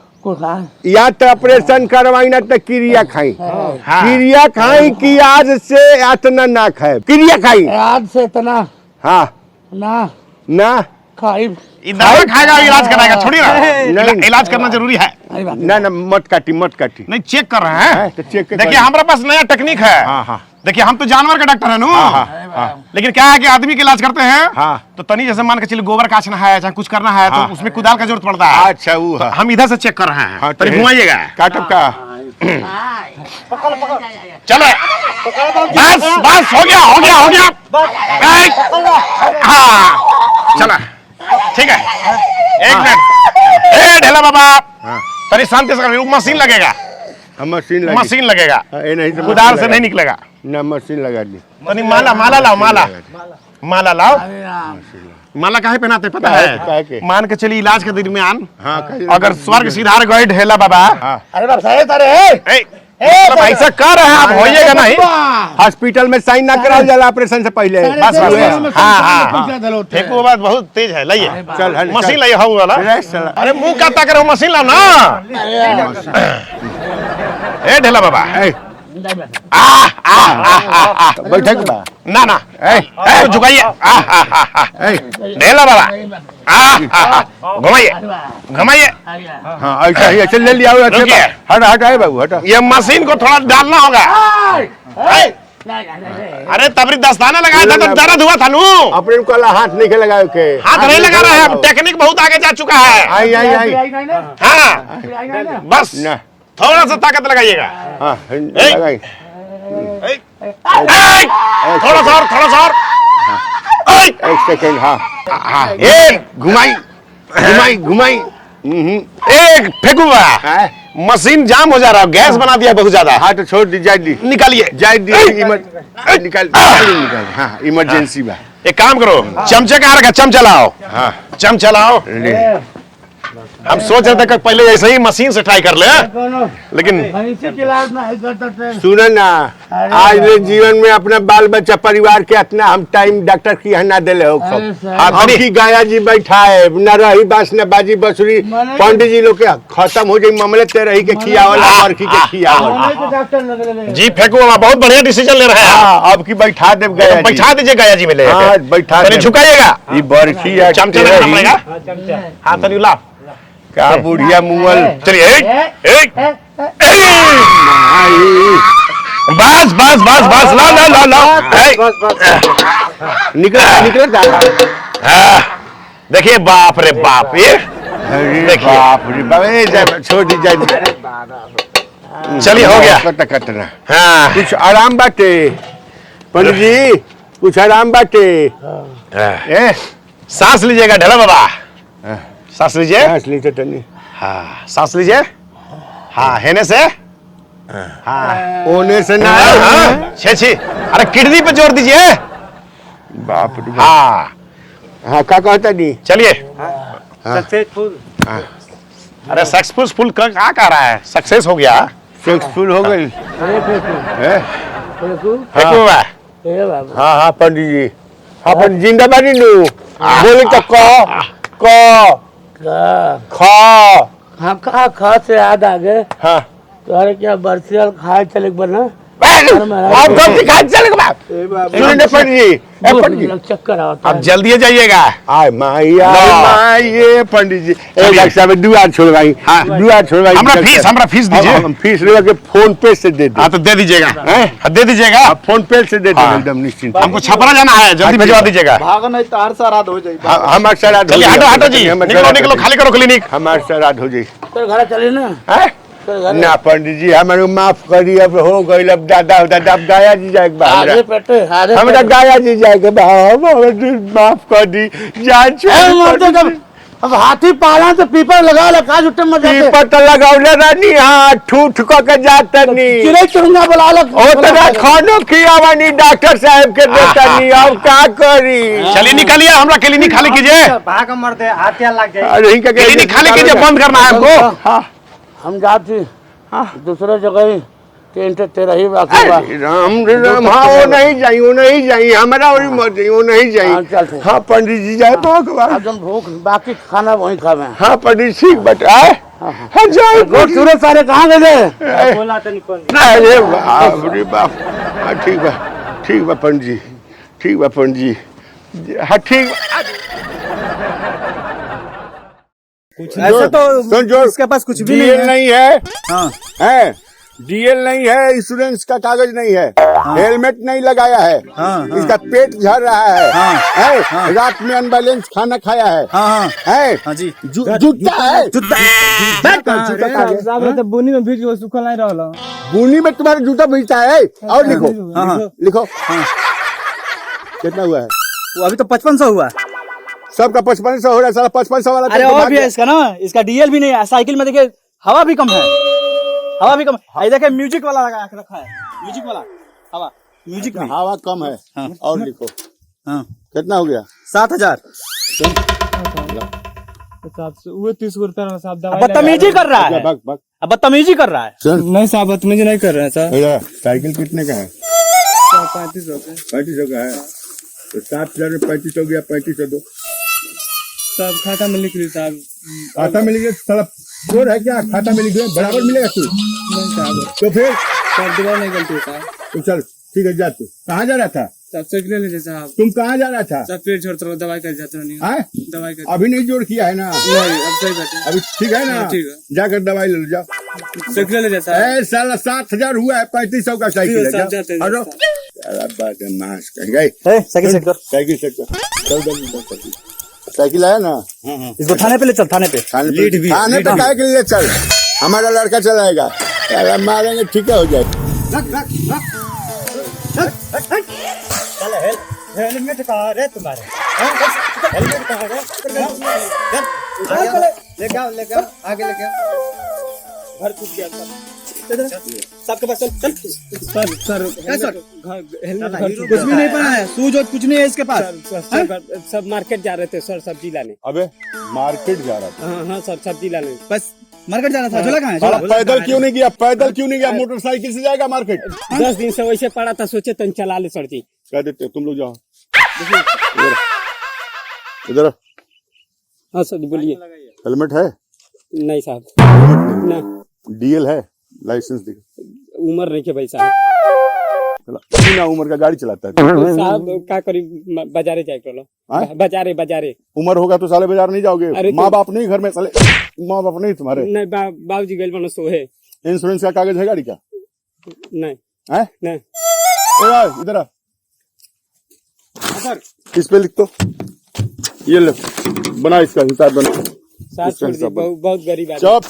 या तो ऑपरेशन करवाई ना तो क्रिया खाई। क्रिया खाई कि आज से इतना ना खाए। क्रिया खाई आज से इतना हाँ ना खाई। दवा खाएगा, इलाज कराएगा, छोड़िए ना। नहीं। इलाज करना जरूरी है। ना मत काटी। नहीं चेक कर रहे हैं, तो चेक देखिए हमारे पास नया टेक्निक है। देखिए हम तो जानवर का डॉक्टर है नू, लेकिन क्या है कि आदमी का इलाज करते हैं तो तनी जैसे मान के चलिए गोबर काटना है, चाहे कुछ करना है तो उसमें कुदाल का जरूरत पड़ता है। अच्छा वो हम इधर से चेक कर रहे हैं, तनी घुमाइएगा। काटब का चलो बस बस हो गया हो गया हो गया। हाँ चला ठीक है। एक मिनट ए ढेला बाबा तरी शांति से मशीन लगेगा। मशीन लगेगा उधार से नहीं निकलेगा ना मशीन लगा दी। तनी माला माला लाओ माला माला लाओ। माला काहे पहनाते पता है? मान के चलिए इलाज के दरमियान अगर स्वर्ग सिधार गए ढेला बाबा अरे बाप साहेब अरे ऐसा कर रहे हैं आप होइएगा नहीं। हॉस्पिटल में साइन ना कराओ जाला ऑपरेशन से पहले। बस बस हाँ हाँ फेंको बात बहुत तेज है। लाइए चल मशीन लाइए हाउ वाला। अरे मुंह काता करो मशीन लाओ ना। ए ढेला बाबा बैठक बा ना ना तो झुकाइए ढेला बाबा घुमाइए घुमाइए। हाँ ऐसा ही ऐसे ले लिया हट हट आए बाबू हटा। ये मशीन को थोड़ा डालना होगा। अरे तबरी दस्ताना लगाया था तो दर्द हुआ था नू। अपने को हाथ नहीं लगा के हाथ नहीं लगा रहा है। टेक्निक बहुत आगे जा चुका है। आई आई आई हाँ बस ना थोड़ा सा ताकत लगाइएगा। हाँ लगाई थोड़ा सा और थोड़ा सा और। एक सेकंड हाँ हाँ एक घुमाई घुमाई घुमाई एक फेंकूंगा। मशीन जाम हो जा रहा है। गैस बना दिया बहुत ज्यादा। हाँ तो छोड़ दी जाए दी निकालिए जाए दी निकाल निकाल हाँ इमरजेंसी बा। एक काम करो चमचे कहाँ रखा? चमचा लाओ। हाँ चमचा लाओ। हम सोच रहे थे कि पहले ऐसे ही मशीन से ट्राई कर ले लेकिन सुनो ना आज ले जीवन में अपना बाल बच्चा परिवार के इतना हम टाइम डॉक्टर की ना दिले हो अभी गाया जी बैठा है न रही बास न बाजी बसुरी पंडित जी लोग के खत्म हो जाए मामले ते रही के खियावल बरखी के खियावल। जी फेंको बहुत बढ़िया डिसीजन ले रहे हैं। अब की बैठा दे गया बैठा दीजिए गया जी मिले बैठा झुकाइएगा। ये बरखी है चमचा हाँ तनी ला क्या बुढ़िया मुगल। चलिए एक बस बस बस बस ला ला ला ला निकल निकल देखिए बाप रे बाप ये देखिए बाप रे बाप छोड़ दी जाए। चलिए हो गया कटना। हाँ कुछ आराम बाटे पंडित जी कुछ आराम बाटे। सांस लीजिएगा ढेला बाबा सांस लीजिए। सांस लीजिए टनी। हाँ सांस लीजिए। हाँ हेने से हाँ ओने से ना छी अरे किडनी पे जोर दीजिए। बाप रे हाँ हाँ क्या कहता नहीं चलिए। सक्सेसफुल अरे सक्सेसफुल क्या कह रहा है? सक्सेस हो गया सक्सेसफुल हो गई। हाँ हाँ पंडित जी हाँ पंडित जिंदाबादी नू बोले तो क हम खा से याद आ गए। हाँ तुम्हारे क्या बरसियाल खाए चले बना आप कब से खाए चले बाप सुनिए पंडित जी चक्कर आता अब जल्दी जाइएगा। आय माये पंडित जी एक डॉक्टर में दुआर छोड़वाई दुआर छोड़वाई। हमरा फीस दीजिए। हम फीस लेवा के फोन पे से दे दे। हाँ तो दे दीजिएगा दे दीजिएगा। आप फोन पे से दे दो एकदम निश्चिंत। हमको छपरा जाना है जल्दी भिजवा दीजिएगा। भाग नहीं तो हर श्राद्ध हो जाए। हमारे श्राद्ध चलिए हटो हटो जी निकलो निकलो खाली करो क्लिनिक। हमारे श्राद्ध हो जाए। तो घर चले ना ना पंडित जी हमारे माफ करिए अब हो गई अब दादा दादा अब गाया जी जाए आगे पेटे हमारा गाया जी जाए माफ कर दी जान। अब हाथी पाला तो पीपर लगा लगा जुटे मत पीपर तो लगावले रानी हाँ ठूठ के जाता नहीं चिड़ै चुड़ंगा बुला लो उतना खानो खियावानी डॉक्टर साहब के देता नहीं अब क्या करी। चलिए निकलिए हमरा क्लिनिक खाली कीजिए। भाग मरते हाथिया लग गए। अरे क्लिनिक खाली कीजिए बंद करना है हमको। हम जाते दूसरा जगह टेंट तेरा ही बाकी बा। राम राम हाँ वो नहीं जाई हमारा और मत जाई वो नहीं जाई। हाँ पंडित जी जाए भगवान अब भूख बाकी खाना वहीं खावे। हाँ पंडित ठीक बता हाँ जाए सूरज सारे कहाँ गए? बोला तो निकल अरे बाप रे बाप हाँ ठीक बा पंडित जी ठीक बा पंडित जी हाँ ठीक। ऐसे तो इसके पास कुछ भी डीएल नहीं है। हाँ है डीएल नहीं है इंश्योरेंस का कागज नहीं है हेलमेट नहीं लगाया है, इसका पेट झड़ रहा है, रात में अनबैलेंस खाना खाया है, जूता है, बुनी में भीज के सूखल नहीं रहला। बुनी में तुम्हारा जूता भीजता है। और लिखो लिखो कितना हुआ है? वो अभी तो 5500 हुआ। सबका 5500 हो रहा है, साला 5500 वाला। अरे और भी है इसका ना, इसका डीएल भी नहीं है। साइकिल में देखिए हवा भी कम है, हवा भी कम है। देखिए म्यूजिक वाला लगा के रखा है, म्यूजिक वाला हवा, म्यूजिक में हवा कम है। हाँ। और लिखो कितना हो गया? 7000। वो 30 रुपया साहब दवाई बदतमीजी कर रहा है, भाग भाग। अब बदतमीजी कर रहा है। नहीं साहब बदतमीजी नहीं कर रहे हैं सर। साइकिल कितने का है? 3500 का 3500 का है तो 7000 में 3500 गया, 3500 दो। साहब खाता में लिख ली साहब। खाता मिल गया साला चोर है क्या? खाता मिल गया बराबर मिलेगा तू। नहीं साहब तो फिर साहब दवा नहीं गलती साहब। तो चल ठीक है, जा तू। कहाँ जा रहा था? साहब चेक ले लीजिए साहब। तुम कहाँ जा रहा था? साहब पेट छोड़ता रहो, दवाई कर जाता नहीं। आए? दवाई कर अभी नहीं जोड़ किया है ना? नहीं अब सही बैठे। अभी ठीक है ना? ठीक है। जाकर दवाई ले लो, जाओ। चेक ले लीजिए साहब। ए साला 7000 हुआ है, 3500 का साइकिल है। ठीक है, साहब, जाते हैं, जाओ। जाते साला बदमाश कहीं गए। साइकिल सेट कर, साइकिल चेक कर। चल जल्दी चल, साइकिल साइकिल आया ना? इसको थाने पे ले चल, थाने पे। थाने पे काहे के लिए चल? हमारा लड़का चलाएगा, साला मारेंगे ठीक है, हो जाए। हेलमेट कहाँ है तुम्हारे? हेलमेट कहाँ है? लेके आओ आगे लेके आओ। घर छूट गया सबके पास। चल सर कुछ भी नहीं पड़ा है, सूज और कुछ नहीं है इसके पास। सब मार्केट जा रहे थे सर, सब्जी लाने। अबे मार्केट जा रहा था? हाँ सर, सब्जी लाने। बस मार्केट जाना था। झोला कहाँ है? साला पैदल क्यों नहीं गया? पैदल क्यों नहीं गया? मोटरसाइकिल से जाएगा मार्केट। 10 दिन से वैसे पड़ा था, सोचे तन चला ले सर जी। कह देते तुम लोग जाओ। इधर हाँ सर जी बोलिए। हेलमेट है? नहीं साहब, ना डीएल है? लाइसेंस दिखा। उम्र नहीं के भाई साहब। बिना उम्र का गाड़ी चलाता है साहब क्या करी, बाजारे जाए हाँ? बाजारे। उम्र होगा तो साले बाजार नहीं जाओगे? अरे माँ बाप नहीं घर में? साले माँ बाप नहीं तुम्हारे? नहीं बाबूजी गए बनो सो है। इंश्योरेंस का कागज है गाड़ी का? नहीं है? नहीं ए यार इधर आ। इस पे लिख दो, ये लो, बना इसका हिसाब बना। साहब छोड़ दी, बहुत गरीब आदमी। चुप,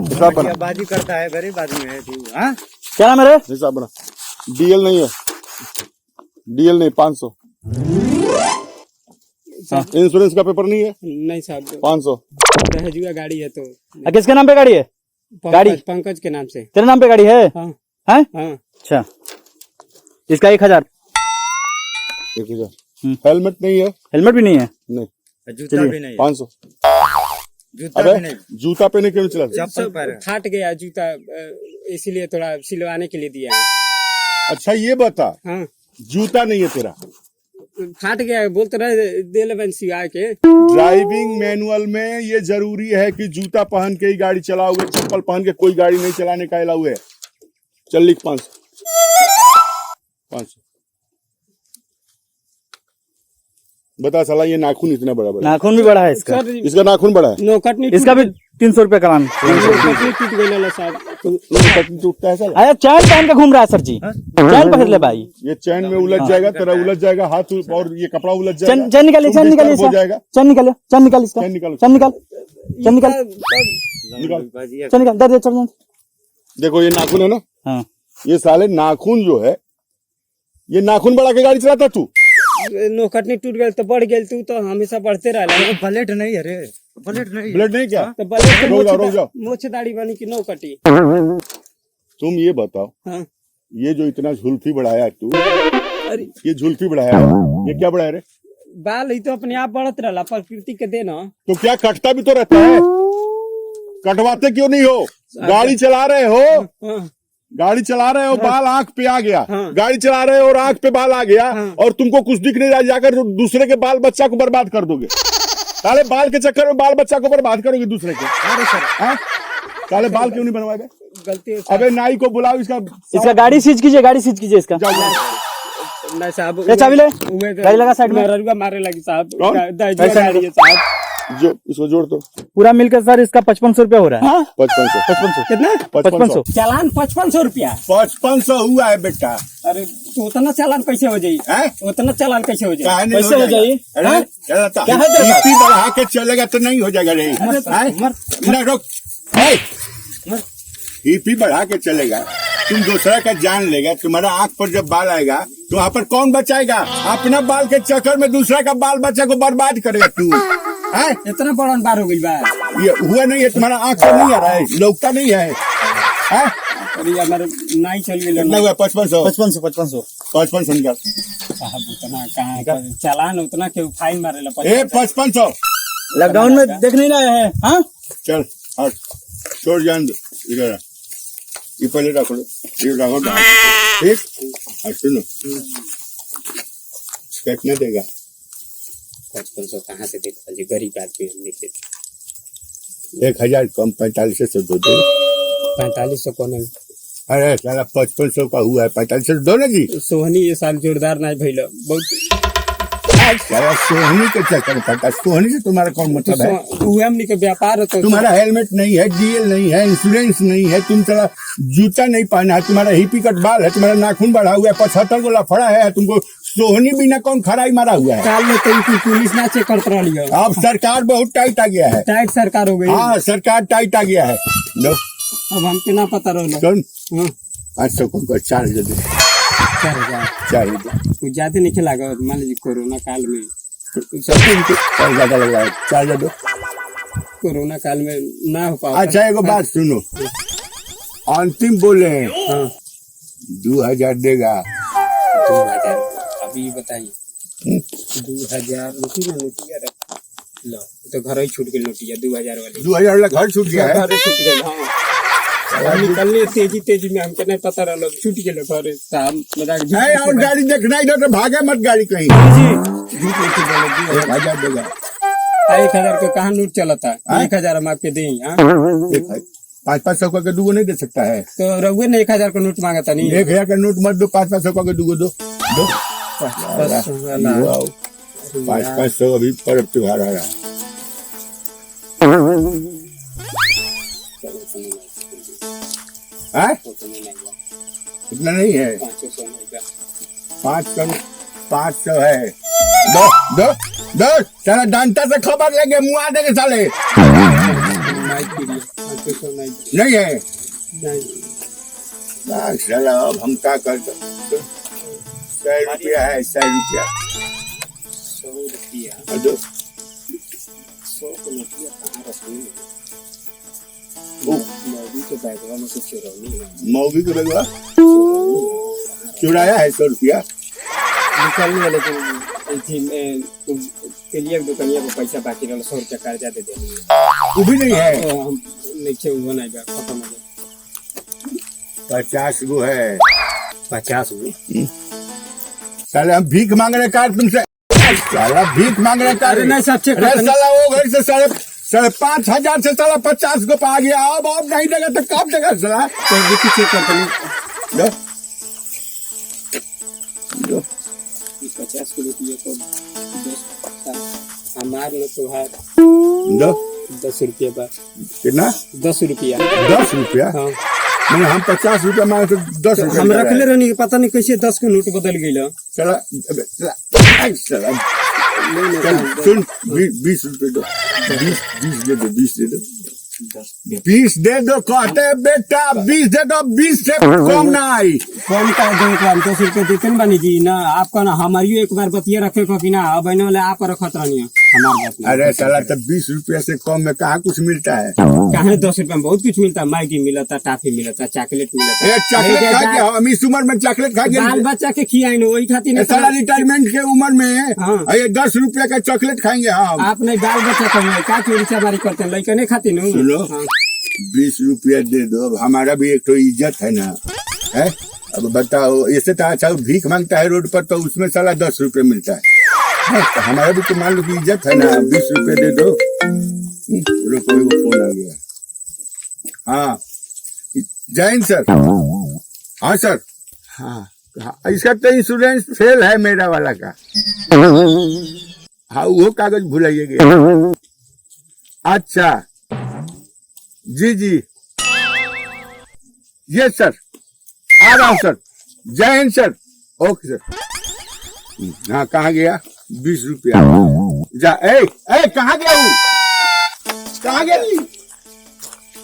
हिसाब बना, बाजी करता है, गरीब आदमी है तू। हाँ क्या नाम है रे? हिसाब बना। डीएल नहीं है, डीएल नहीं, 500। इंश्योरेंस का पेपर नहीं है? नहीं साहब, 500। दहेजुआ गाड़ी है तो। किसके नाम पे गाड़ी है? गाड़ी पंकज के नाम से। तेरे नाम पे गाड़ी है? हाँ हैं? हाँ। अच्छा, इसका 1000। 1000। हेलमेट नहीं है? हेलमेट भी नहीं है? नहीं। जूता भी नहीं 500। जूता अबे भी नहीं जूता पहने क्यों चला? चप्पल पैर फाट गया जूता, इसीलिए थोड़ा सिलवाने के लिए दिया है। अच्छा ये बता, हाँ जूता नहीं है तेरा? फाट गया, बोलते रहे दे ले सिवा के। ड्राइविंग मैनुअल में ये जरूरी है कि जूता पहन के ही गाड़ी चलाओगे, चप्पल पहन के कोई गाड़ी नहीं चलाने का अलाउ है। चल लिख 500। 500 बता साला, ये नाखून इतना बड़ा बड़ा? नाखून भी बड़ा है इसका। इसका नाखून बड़ा है? नौकट नहीं, इसका भी 300 रुपया कराना। टूट गई साहब। टूटता है साला? अरे चैन पहन के घूम रहा है सर जी, चैन पहन ले भाई। ये चैन में उलझ जाएगा, तेरा उलझ जाएगा हाथ, और ये कपड़ा उलझ जाएगा। चैन निकालिए, चैन निकालिए, हो जाएगा। चैन निकालिए, चैन निकाल इसका, चैन निकालो। चैन निकाल, चैन निकाल, निकाल। चैन निकाल, दे चल। देखो ये नाखून है ना, हाँ ये साले नाखून जो है, ये नाखून बढ़ा के गाड़ी चलाता तू? नौकटनी टूट गई तो बढ़ गई, तू तो हमेशा बढ़ते रहा। ब्लेड नहीं है रे, ब्लेड नहीं। ब्लड नहीं क्या? तो रुक जाओ। मोछ दाढ़ी बनी की नौकटी। तुम ये बताओ, हाँ। ये जो इतना झुल्फी बढ़ाया है तू, अरे ये झुल्फी बढ़ाया है, ये क्या बढ़ाया रे? बाल ही तो अपने आप बढ़त रहा, प्रकृति के देना। तो क्या कटता भी तो रहता है? कटवाते क्यों नहीं हो? गाड़ी चला रहे हो, हाँ। गाड़ी चला रहे हो, बाल आंख पे आ गया। हाँ। गाड़ी चला रहे हो और आंख पे बाल आ गया, और तुमको कुछ दिख नहीं रहा, जाकर दूसरे के बाल बच्चा को बर्बाद कर दोगे। साले बाल के चक्कर में बाल बच्चा को बर्बाद करोगे दूसरे के। अरे सर हाँ? साले बाल क्यों नहीं बनवाए? गलती है अबे नाई को बुलाओ, इसका गाड़ी सीज कीजिए, गाड़ी सीज कीजिए इसका। जाओ। नहीं साहब, चाबी ले, गाड़ी गाड़ी लगा साइड में। रुआ मारे लगी साहब, कौन? दहेजुआ गाड़ी है साहब। जो इसको जोड़ दो। पूरा मिलकर सर इसका 5500 रुपया हो रहा है। 5500। 5500 कितना 5500। चालान 5500 रुपया। 5500 हुआ है बेटा। अरे तो उतना चालान कैसे हो जाई? उतना चालान कैसे हो जाई? काहे नहीं कैसे हो जाई? अरे क्या है तेरे पास? इतनी बढ़ा के चलेगा तो नहीं हो जाएगा रे। ना रोक, ईपी बढ़ा के चलेगा, तुम दूसरा का जान लेगा, तुम्हारा आंख पर जब बाल आएगा तो वहाँ पर कौन बचाएगा? अपना बाल के चक्कर में दूसरा का बाल बच्चा को बर्बाद करेगा तू। इतना बड़ा बार हो गई बा। ये हुआ नहीं है, तुम्हारा आंख पर नहीं आ रहा है, लौकता नहीं है। अरे हमारे नहीं चल गई। कितना हुआ? 5500। 5500 5500 निकाल। साहब उतना कहाँ चालान उतना क्यों फाइन मारेला? 5500। लॉकडाउन में देख नहीं रहे हैं। हाँ चल हट, छोड़ जान दो। इधर आ। ये पहले रख लो, ये रखो ठीक। और सुनो, कितना देगा? 5500 कहाँ से देता जी? गरीब आदमी हम नहीं देते। 1000 कम, 4500 दो दे। 4500 कौन है? अरे साला 5500 का हुआ है, 4500 दो ना जी। सोहनी ये साल जोरदार नहीं भइल बहुत। साला सोहनी के चक्कर में पड़ता, सोहनी से तुम्हारा कौन मतलब है? हमनी के व्यापार तो तुम्हारा हेलमेट नहीं है, डीएल नहीं है, इंश्योरेंस नहीं है, तुम साला जूता नहीं पहना है, तुम्हारा हिपी कट बाल है, तुम्हारा नाखून बढ़ा हुआ है, 75 को लफड़ा है, तुमको सोहनी बिना कौन खराई मारा हुआ है? काल में तो पुलिस ना चेक करते रही है। अब सरकार बहुत टाइट आ गया है। टाइट सरकार हो गई। हाँ, सरकार टाइट आ गया है। लो अब हमके ना पता रहो। सुन, 500 कम कर, 4000 दे। 4000 कुछ ज्यादा नहीं खिला। मान लीजिए कोरोना काल में ज्यादा लग रहा है, 4000 दो। कोरोना काल में ना हो पाओ। अच्छा एगो बात सुनो, अंतिम बोले 2000 देगा। 2000 अभी बताइए। 2000 नोटिया लो तो घर ही छूट गई नोटिया 2000 वाली। 2000 वाला घर छूट गया है। घर छूट गई। हाँ निकलने तेजी में हमके नहीं पता रहा, छूट गए घर। मजाक नहीं, और गाड़ी देखना इधर तो भागे मत गाड़ी कहीं। झूठ लेके बोले 1000 देगा। 1000 का कहाँ नोट चलता है? 1000 हम आपके दें। 500 का दूगो नहीं दे सकता है तो रघुए ने 1000 का नोट मांगा था। नहीं 1000 का नोट मत दो, 500 का दूगो दो। 500 अभी पर्व त्योहार आ रहा है। इतना नहीं है, 500 है। दो दो दो, साला डंडा से खबर लेंगे, मुआ देंगे साले। नहीं है साला, अब हम क्या कर सकते? 100 रुपया है, 100 रुपया। 100 रुपया दो। 100 को नोटिया कहाँ रखनी? मौगी के बैगवा में से चुरौनी है। मौगी के बैगवा चुराया है 100 रुपया निकलने वाले। तेलिया दुकानिया को पैसा बाकी रहा, 100 रुपया कर्जा दे देंगे। वो भी नहीं है। हम नीचे हुआ नहीं बा, खत्म हो गया। 50 गो है। 50 गो साले हम भीख मांग रहे कार तुमसे। साला भीख मांग रहे कार। नहीं सब चेक अरे साला वो घर से 5,500 से साला 50 को पा गया। अब नहीं देगा तो कब देगा साला? तो चेक करते नहीं। दो दो 50 को रुपये तो 10 हमारे त्योहार दो 10 रुपये बा। कितना? 10 रुपया। 10 रुपया? हाँ मैंने हम 50 रुपया मांगे तो 10 रुपया हम रखले रहनी, पता नहीं कैसे 10 का नोट बदल गई। साला सुन, 20 रुपये दो। 20 दे दो, 20 दे दो, 20 दे दो। कहते हैं बेटा 20 दे दो, 20 से कम ना आई। कौन का दो? हम 10 रुपये देते बनी जी ना। आपका ना हमारी एक बार बतिया रखे को कि ना अब बहने वाले आप रखत रहनी हमारे बात। अरे साला तब 20 रुपया से कम में कहाँ कुछ मिलता है? कहाँ 10 रुपये में बहुत कुछ मिलता है। मैगी मिलता, टॉफी मिलता, चॉकलेट मिलता। चॉकलेट खा के हम इस उम्र में चॉकलेट खा के बाल बच्चा के खियाई वही खाती साला रिटायरमेंट के उम्र में हाँ। ये 10 रुपया का चॉकलेट खाएंगे हम। आप नहीं बाल बच्चा कहेंगे क्या चोरी चबारी करते हैं? लड़के नहीं खाती नु। सुनो, 20 रुपया दे दो। अब हमारा भी एक तो इज्जत है ना, है? अब बताओ, इससे तो अच्छा भीख मांगता है रोड पर तो उसमें साला 10 रुपये मिलता है। तो हमारा भी तो मान लो कि इज्जत है ना। 20 रुपये दे दो। रुको, फोन आ गया। हाँ जैन सर। हाँ सर। हाँ इसका तो इंश्योरेंस फेल है मेरा वाला का। हाँ वो कागज भुलाइएगा। अच्छा जी जी ये सर आ रहा हूँ सर। जय हिंद सर। Okay sir. हाँ कहाँ गया? 20 रुपया जा। ए कहाँ गया हूँ? कहाँ गया?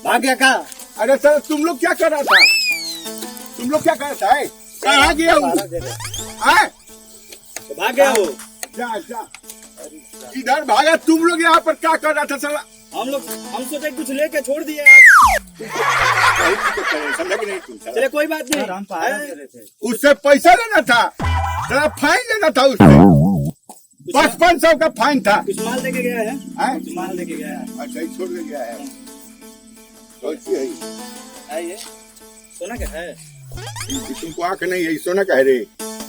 भाग गया का? अरे सर तुम लोग क्या कर रहा था? तुम लोग क्या कर रहा था? कहाँ गया हूँ? भाग गया हो? जा जा इधर भागा। तुम लोग यहाँ पर क्या कर रहा था साला? हम सोचे कुछ लेके छोड़ दिए आप। समझा कि नहीं तुम? चले कोई बात नहीं, हम पहाड़ कर रहे थे। उससे पैसा लेना था, साला फाइन लेना था उससे। 5500 का फाइन था। कुछ माल लेके गया है? कुछ माल लेके गया है। अच्छा ही छोड़ के गया है। ये सोना क्या है? तुमको आंख नहीं है, सोना कह रे?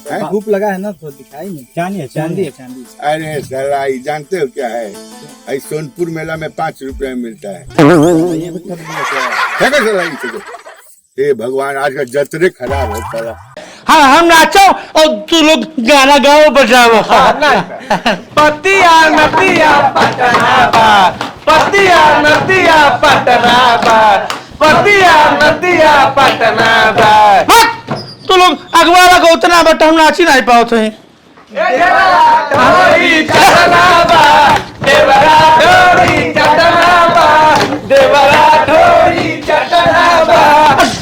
धूप लगा है ना तो दिखाई नहीं। चांदी है, चांदी है, चांदी। अरे साला ये जानते हो क्या है? आई सोनपुर मेला में 5 रुपए में मिलता है। हे भगवान आज का जतरे खराब है साला। हाँ हम नाचो और तू लोग गाना गाओ बजाओ। पतिया नदिया पटना बा, पतिया नदिया पटना बा, पतिया नदिया पटना बा। तू लोग अगवारा को उतना बट हम नाची नहीं पाओ थे। ढोरी चटना बा, देवरा ढोरी चटना बा, देवरा ढोरी चटना बा,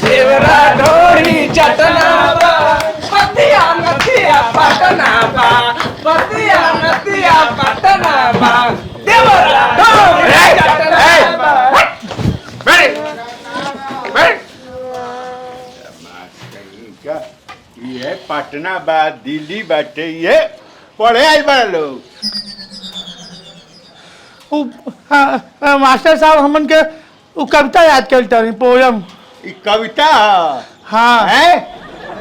देवरा ढोरी चटना बा, पतिया नदिया पटना बा, पतिया नदिया पटना बा, देवरा ढोरी चटना बा। ये पटना बा, दिल्ली बाटे, ये पढ़े आई बड़ा लोग। मास्टर साहब हमन के वो कविता याद करता रही, पोयम। ये कविता हाँ है?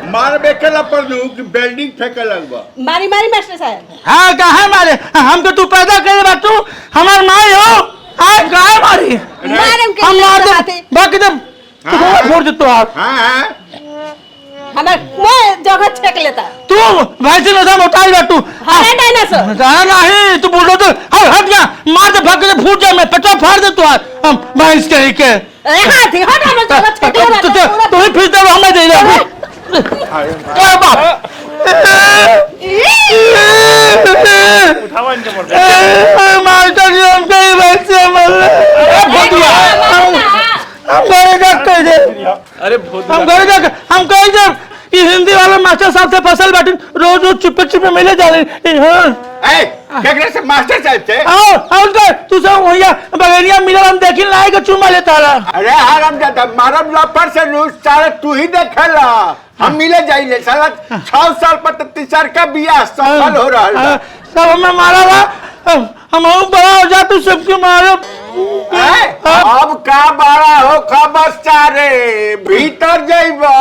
मार बेकला पर कि बिल्डिंग फेंके लगवा। मारी मारी मास्टर साहब। हाँ कहा मारे? हमको तू पैदा करे बा, तू हमार माई हो। हाँ कहा मारी? हम मार दे बाकी दम फोड़ दे तो आप। हाँ हमार मैं जगह छेक लेता। तू वैसे नजर उठाई बा तू। अरे डायनासोर। नहीं तू बोल तो हट जा, मार दे भाग दे, फूट जा, मैं पेट्रोल फाड़ दे तू। हम भैंस के के हाथी हट हमार जगह छेक लेता। तू ही फिर दे हमें दे ले। क्या बात? मास्टर जी हम कहीं वैसे मर हम घरे जाकर दे। अरे हम घरे जाकर हम कहीं जा कि हिंदी वाले मास्टर साहब से फसल बाटी रोज रोज चुपे चुपे मिले जा रहे। क्या से मास्टर साहब थे? और तू सब भैया बगैरिया मिला हम देखी लाए का चुमा लेता रहा। अरे हराम जाता मारम लपर से लूट सारा तू ही देखेला। हम मिले जाइले साला 6 साल पर तीसर का बियाह सफल हो रहा है। सब हमें मारा रहा, हम बड़ा हो जा तू सबके मारो। अब का बड़ा हो खबर सारे भीतर जाइबा।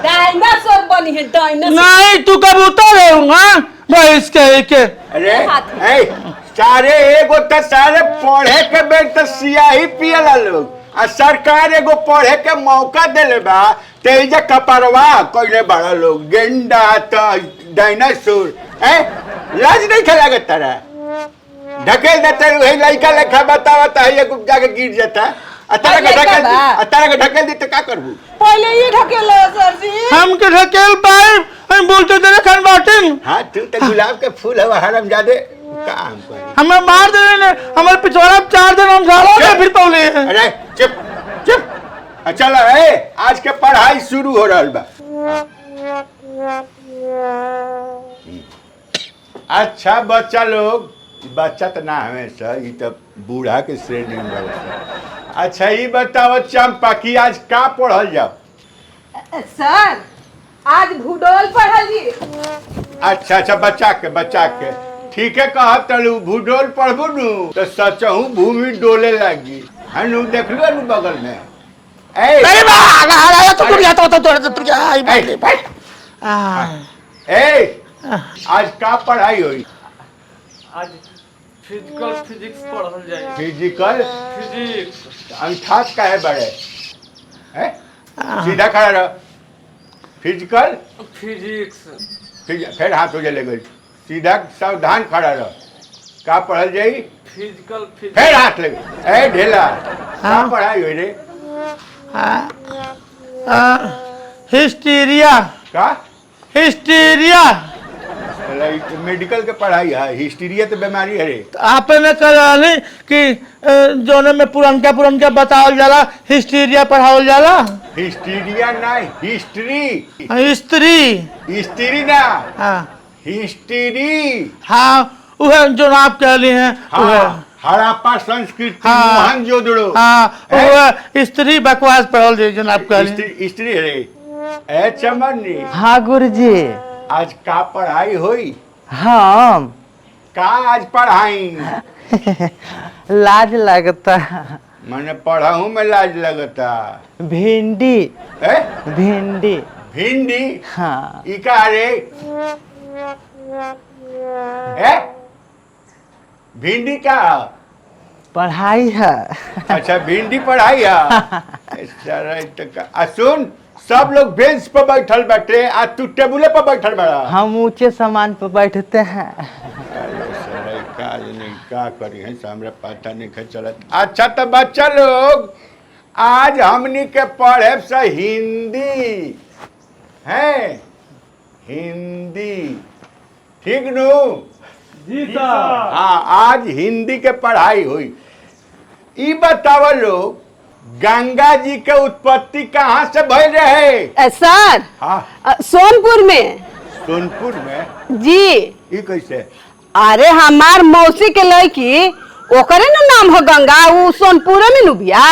डायनासोर बनी है डायनासोर। नहीं तू कबूतर है भैंस के। अरे सारे एगो तो सारे पढ़े के बेर तो सियाही पियला लोग आ सरकार एगो पढ़े के मौका देले बा तेजा कपरवा कोइले बड़ा लोग गेंडा तो डायनासोर। लाज नहीं खेला तारा ढकेल देते वही लड़का लेखा बतावता है ये जाके गिर जाता। अतारा के ढकेल दी तो क्या करबू? पहले ये ढकेलो सर जी। हम के ढकेल पाए हम बोलते तेरे खान बाटिन। हाँ तू तो गुलाब के फूल है हरामजादे। काम कर हमें मार देने ने हमारे पिछवाड़ा 4 दिन हम झाड़ों में फिर पौले। अरे चुप चुप। चलो आज के पढ़ाई शुरू हो रहा बा। अच्छा बच्चा लोग, बच्चा तो ना हमेशा ये तो बूढ़ा के श्रेणी में बड़ा। अच्छा ये बताओ चंपा की आज का पढ़ल जाओ? सर आज भूगोल पढ़ल जी। अच्छा बच्चा के ठीक है कहा तलू भूगोल पढ़बू नू तो सचहू भूमि डोले लगी है नू। देख लो नू बगल में आज का पढ़ाई हुई? आज फिजिकल फिजिक्स पढ़ल जाए। फिजिकल फिजिक्स अंठात का है बड़े है? सीधा खड़ा रहो। फिजिकल फिजिक्स फिर हाथ हो जाए गई। सीधा सावधान खड़ा रहो। का पढ़ल जाई? फिजिकल फिर हाथ लगे ए ढेला कहाँ पढ़ाई हुई रे हिस्टीरिया का हिस्टीरिया मेडिकल के पढ़ाई है हिस्टीरिया तो बीमारी है रे आपे में करानी कि जोने में पुरनका बतावल जाला हिस्टीरिया पढ़ावल जाला हिस्टीरिया ना हिस्ट्री स्त्री हिस्ट्री ना हाँ हिस्ट्री हाँ वह जो आप कह ली हैं हाँ हड़प्पा संस्कृति हाँ। मोहनजोदड़ो हाँ वह स्त्री बकवास पढ़ल जी जो आप कह ली हिस्ट्री रे ए चमनी हाँ गुरुजी आज का पढ़ाई हुई हम का आज पढ़ाई लाज लगता मैंने पढ़ाऊं में लाज लगता भिंडी ए भिंडी भिंडी हाँ ई का रे ए भिंडी का पढ़ाई है अच्छा भिंडी पढ़ाई है सारा आ सुन सब लोग बेंच पर बैठल बैठे आ तू टेबुले पर बैठल बड़ा हम ऊंचे सामान पर बैठते हैं सारा काज नहीं का करी है हमरा पता नहीं है चलत अच्छा तो बच्चा लोग आज हमनी के पढ़े से हिंदी है हिंदी ठीक नु जी सर हाँ आज हिंदी के पढ़ाई हुई ई बताओ लोग गंगा जी के उत्पत्ति कहाँ से भई रहे सर हाँ सोनपुर में सोनपुर में जी ई कैसे अरे हमार मौसी के लड़की ओकरे ना नाम हो गंगा वो सोनपुर में नुबिया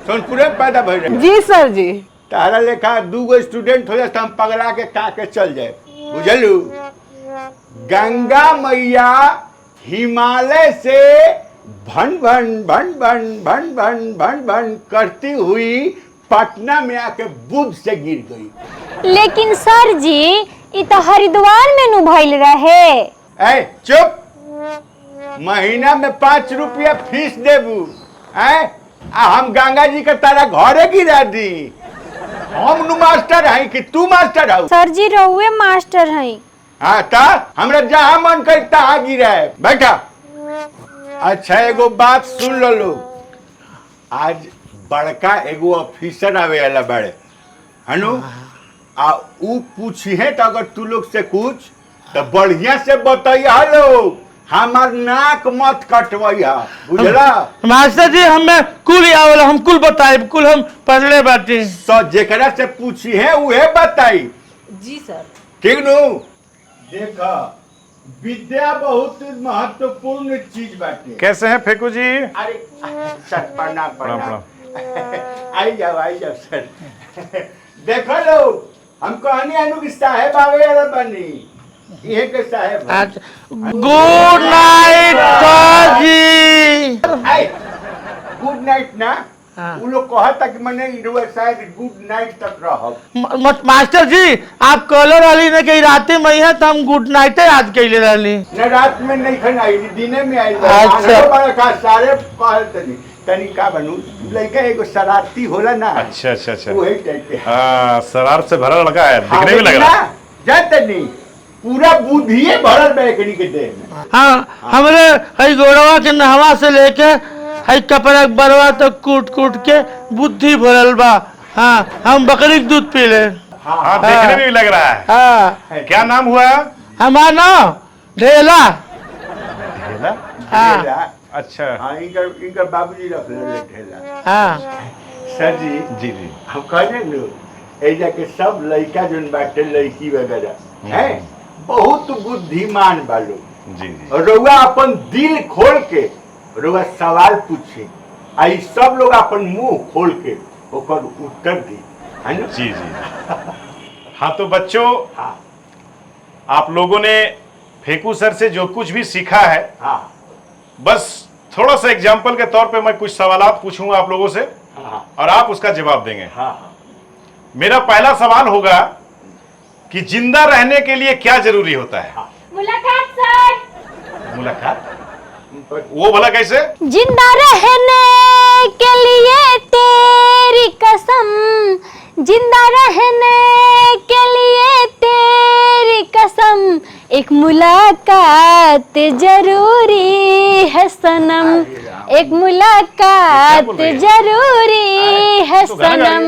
सोनपुर में पैदा भई रहे जी सर जी तारा लेखा 2 स्टूडेंट हो जाए तो हम पगला के का के चल जाए बुझलू गंगा मैया हिमालय से भन भन भन भन भन भन भन भन करती हुई पटना में आके बुध से गिर गई लेकिन सर जी ये तो हरिद्वार में नु भइल रहे ए चुप महीना में 5 रुपया फीस देबू हम गंगा जी के तारा घरे गिरा दी हम नु मास्टर है कि तू मास्टर है सर जी रहुए मास्टर हैं हाँ ता हमरा जहाँ मन कर तहाँ गिरा है बैठा अच्छा एगो बात सुन लो लोग आज बड़का एगो ऑफिसर आवे वाला बड़े हनु आ ऊ पूछी है तो अगर तू लोग से कुछ तो बढ़िया से बताइए लोग हमार नाक मत कटवैया बुझला मास्टर जी हमें कुल आवला हम कुल बताए कुल हम पढ़ले बाटी तो जेकरा से पूछी है उहे बताई जी सर ठीक नु देखा विद्या बहुत महत्वपूर्ण चीज बाटे कैसे हैं फेकू जी अरे सर प्रणाम आई जाओ सर देखो लो हम कहनी अनु की साहेब आवे वाला बनी ये के साहेब गुड नाइट सर जी गुड नाइट ना वो लोग कहता कि मैंने शायद गुड नाइट तक रह मास्टर जी आप कहले रहली ने कि रात में है तो हम गुड नाइट आज कहले रहली न रात में नहीं खनाई दिने में आई अच्छा बड़ा का सारे कहत तनी का बनू लड़का एगो शरारती होला ना अच्छा अच्छा अच्छा वही टाइप के हाँ शरारत से भरा लड़का है दिखने में लग रहा है जानते नहीं पूरा बुद्धिए भरल बैकनी के देह में हाँ हमरे हई गोड़वा के नहवा से लेके हई कपड़ा बरवा तक कूट कूट के बुद्धि भरल बा हाँ हम बकरी के दूध पी ले हाँ देखने में भी लग रहा है हाँ क्या नाम हुआ हमारा नाम ढेला ढेला हाँ अच्छा हाँ इनका बाबूजी रख ले ढेला हाँ सर जी जी जी हम कहने लो ऐजा के सब लड़का जोन बाटे लड़की वगैरह हैं बहुत बुद्धिमान बालो जी जी और रउआ अपन दिल खोल के रउआ सवाल पूछे आई सब लोग अपन मुंह खोल के ओकर उत्तर दी है ना जी जी हाँ तो बच्चों हाँ आप लोगों ने फेकू सर से जो कुछ भी सीखा है हाँ बस थोड़ा सा एग्जाम्पल के तौर पे मैं कुछ सवालात पूछूंगा आप लोगों से हाँ और आप उसका जवाब देंगे हाँ मेरा पहला सवाल होगा कि जिंदा रहने के लिए क्या जरूरी होता है मुलाकात सर मुलाकात वो भला कैसे जिंदा रहने के लिए तेरी कसम जिंदा रहने के लिए तेरी कसम एक मुलाकात जरूरी है सनम एक मुलाकात जरूरी है सनम।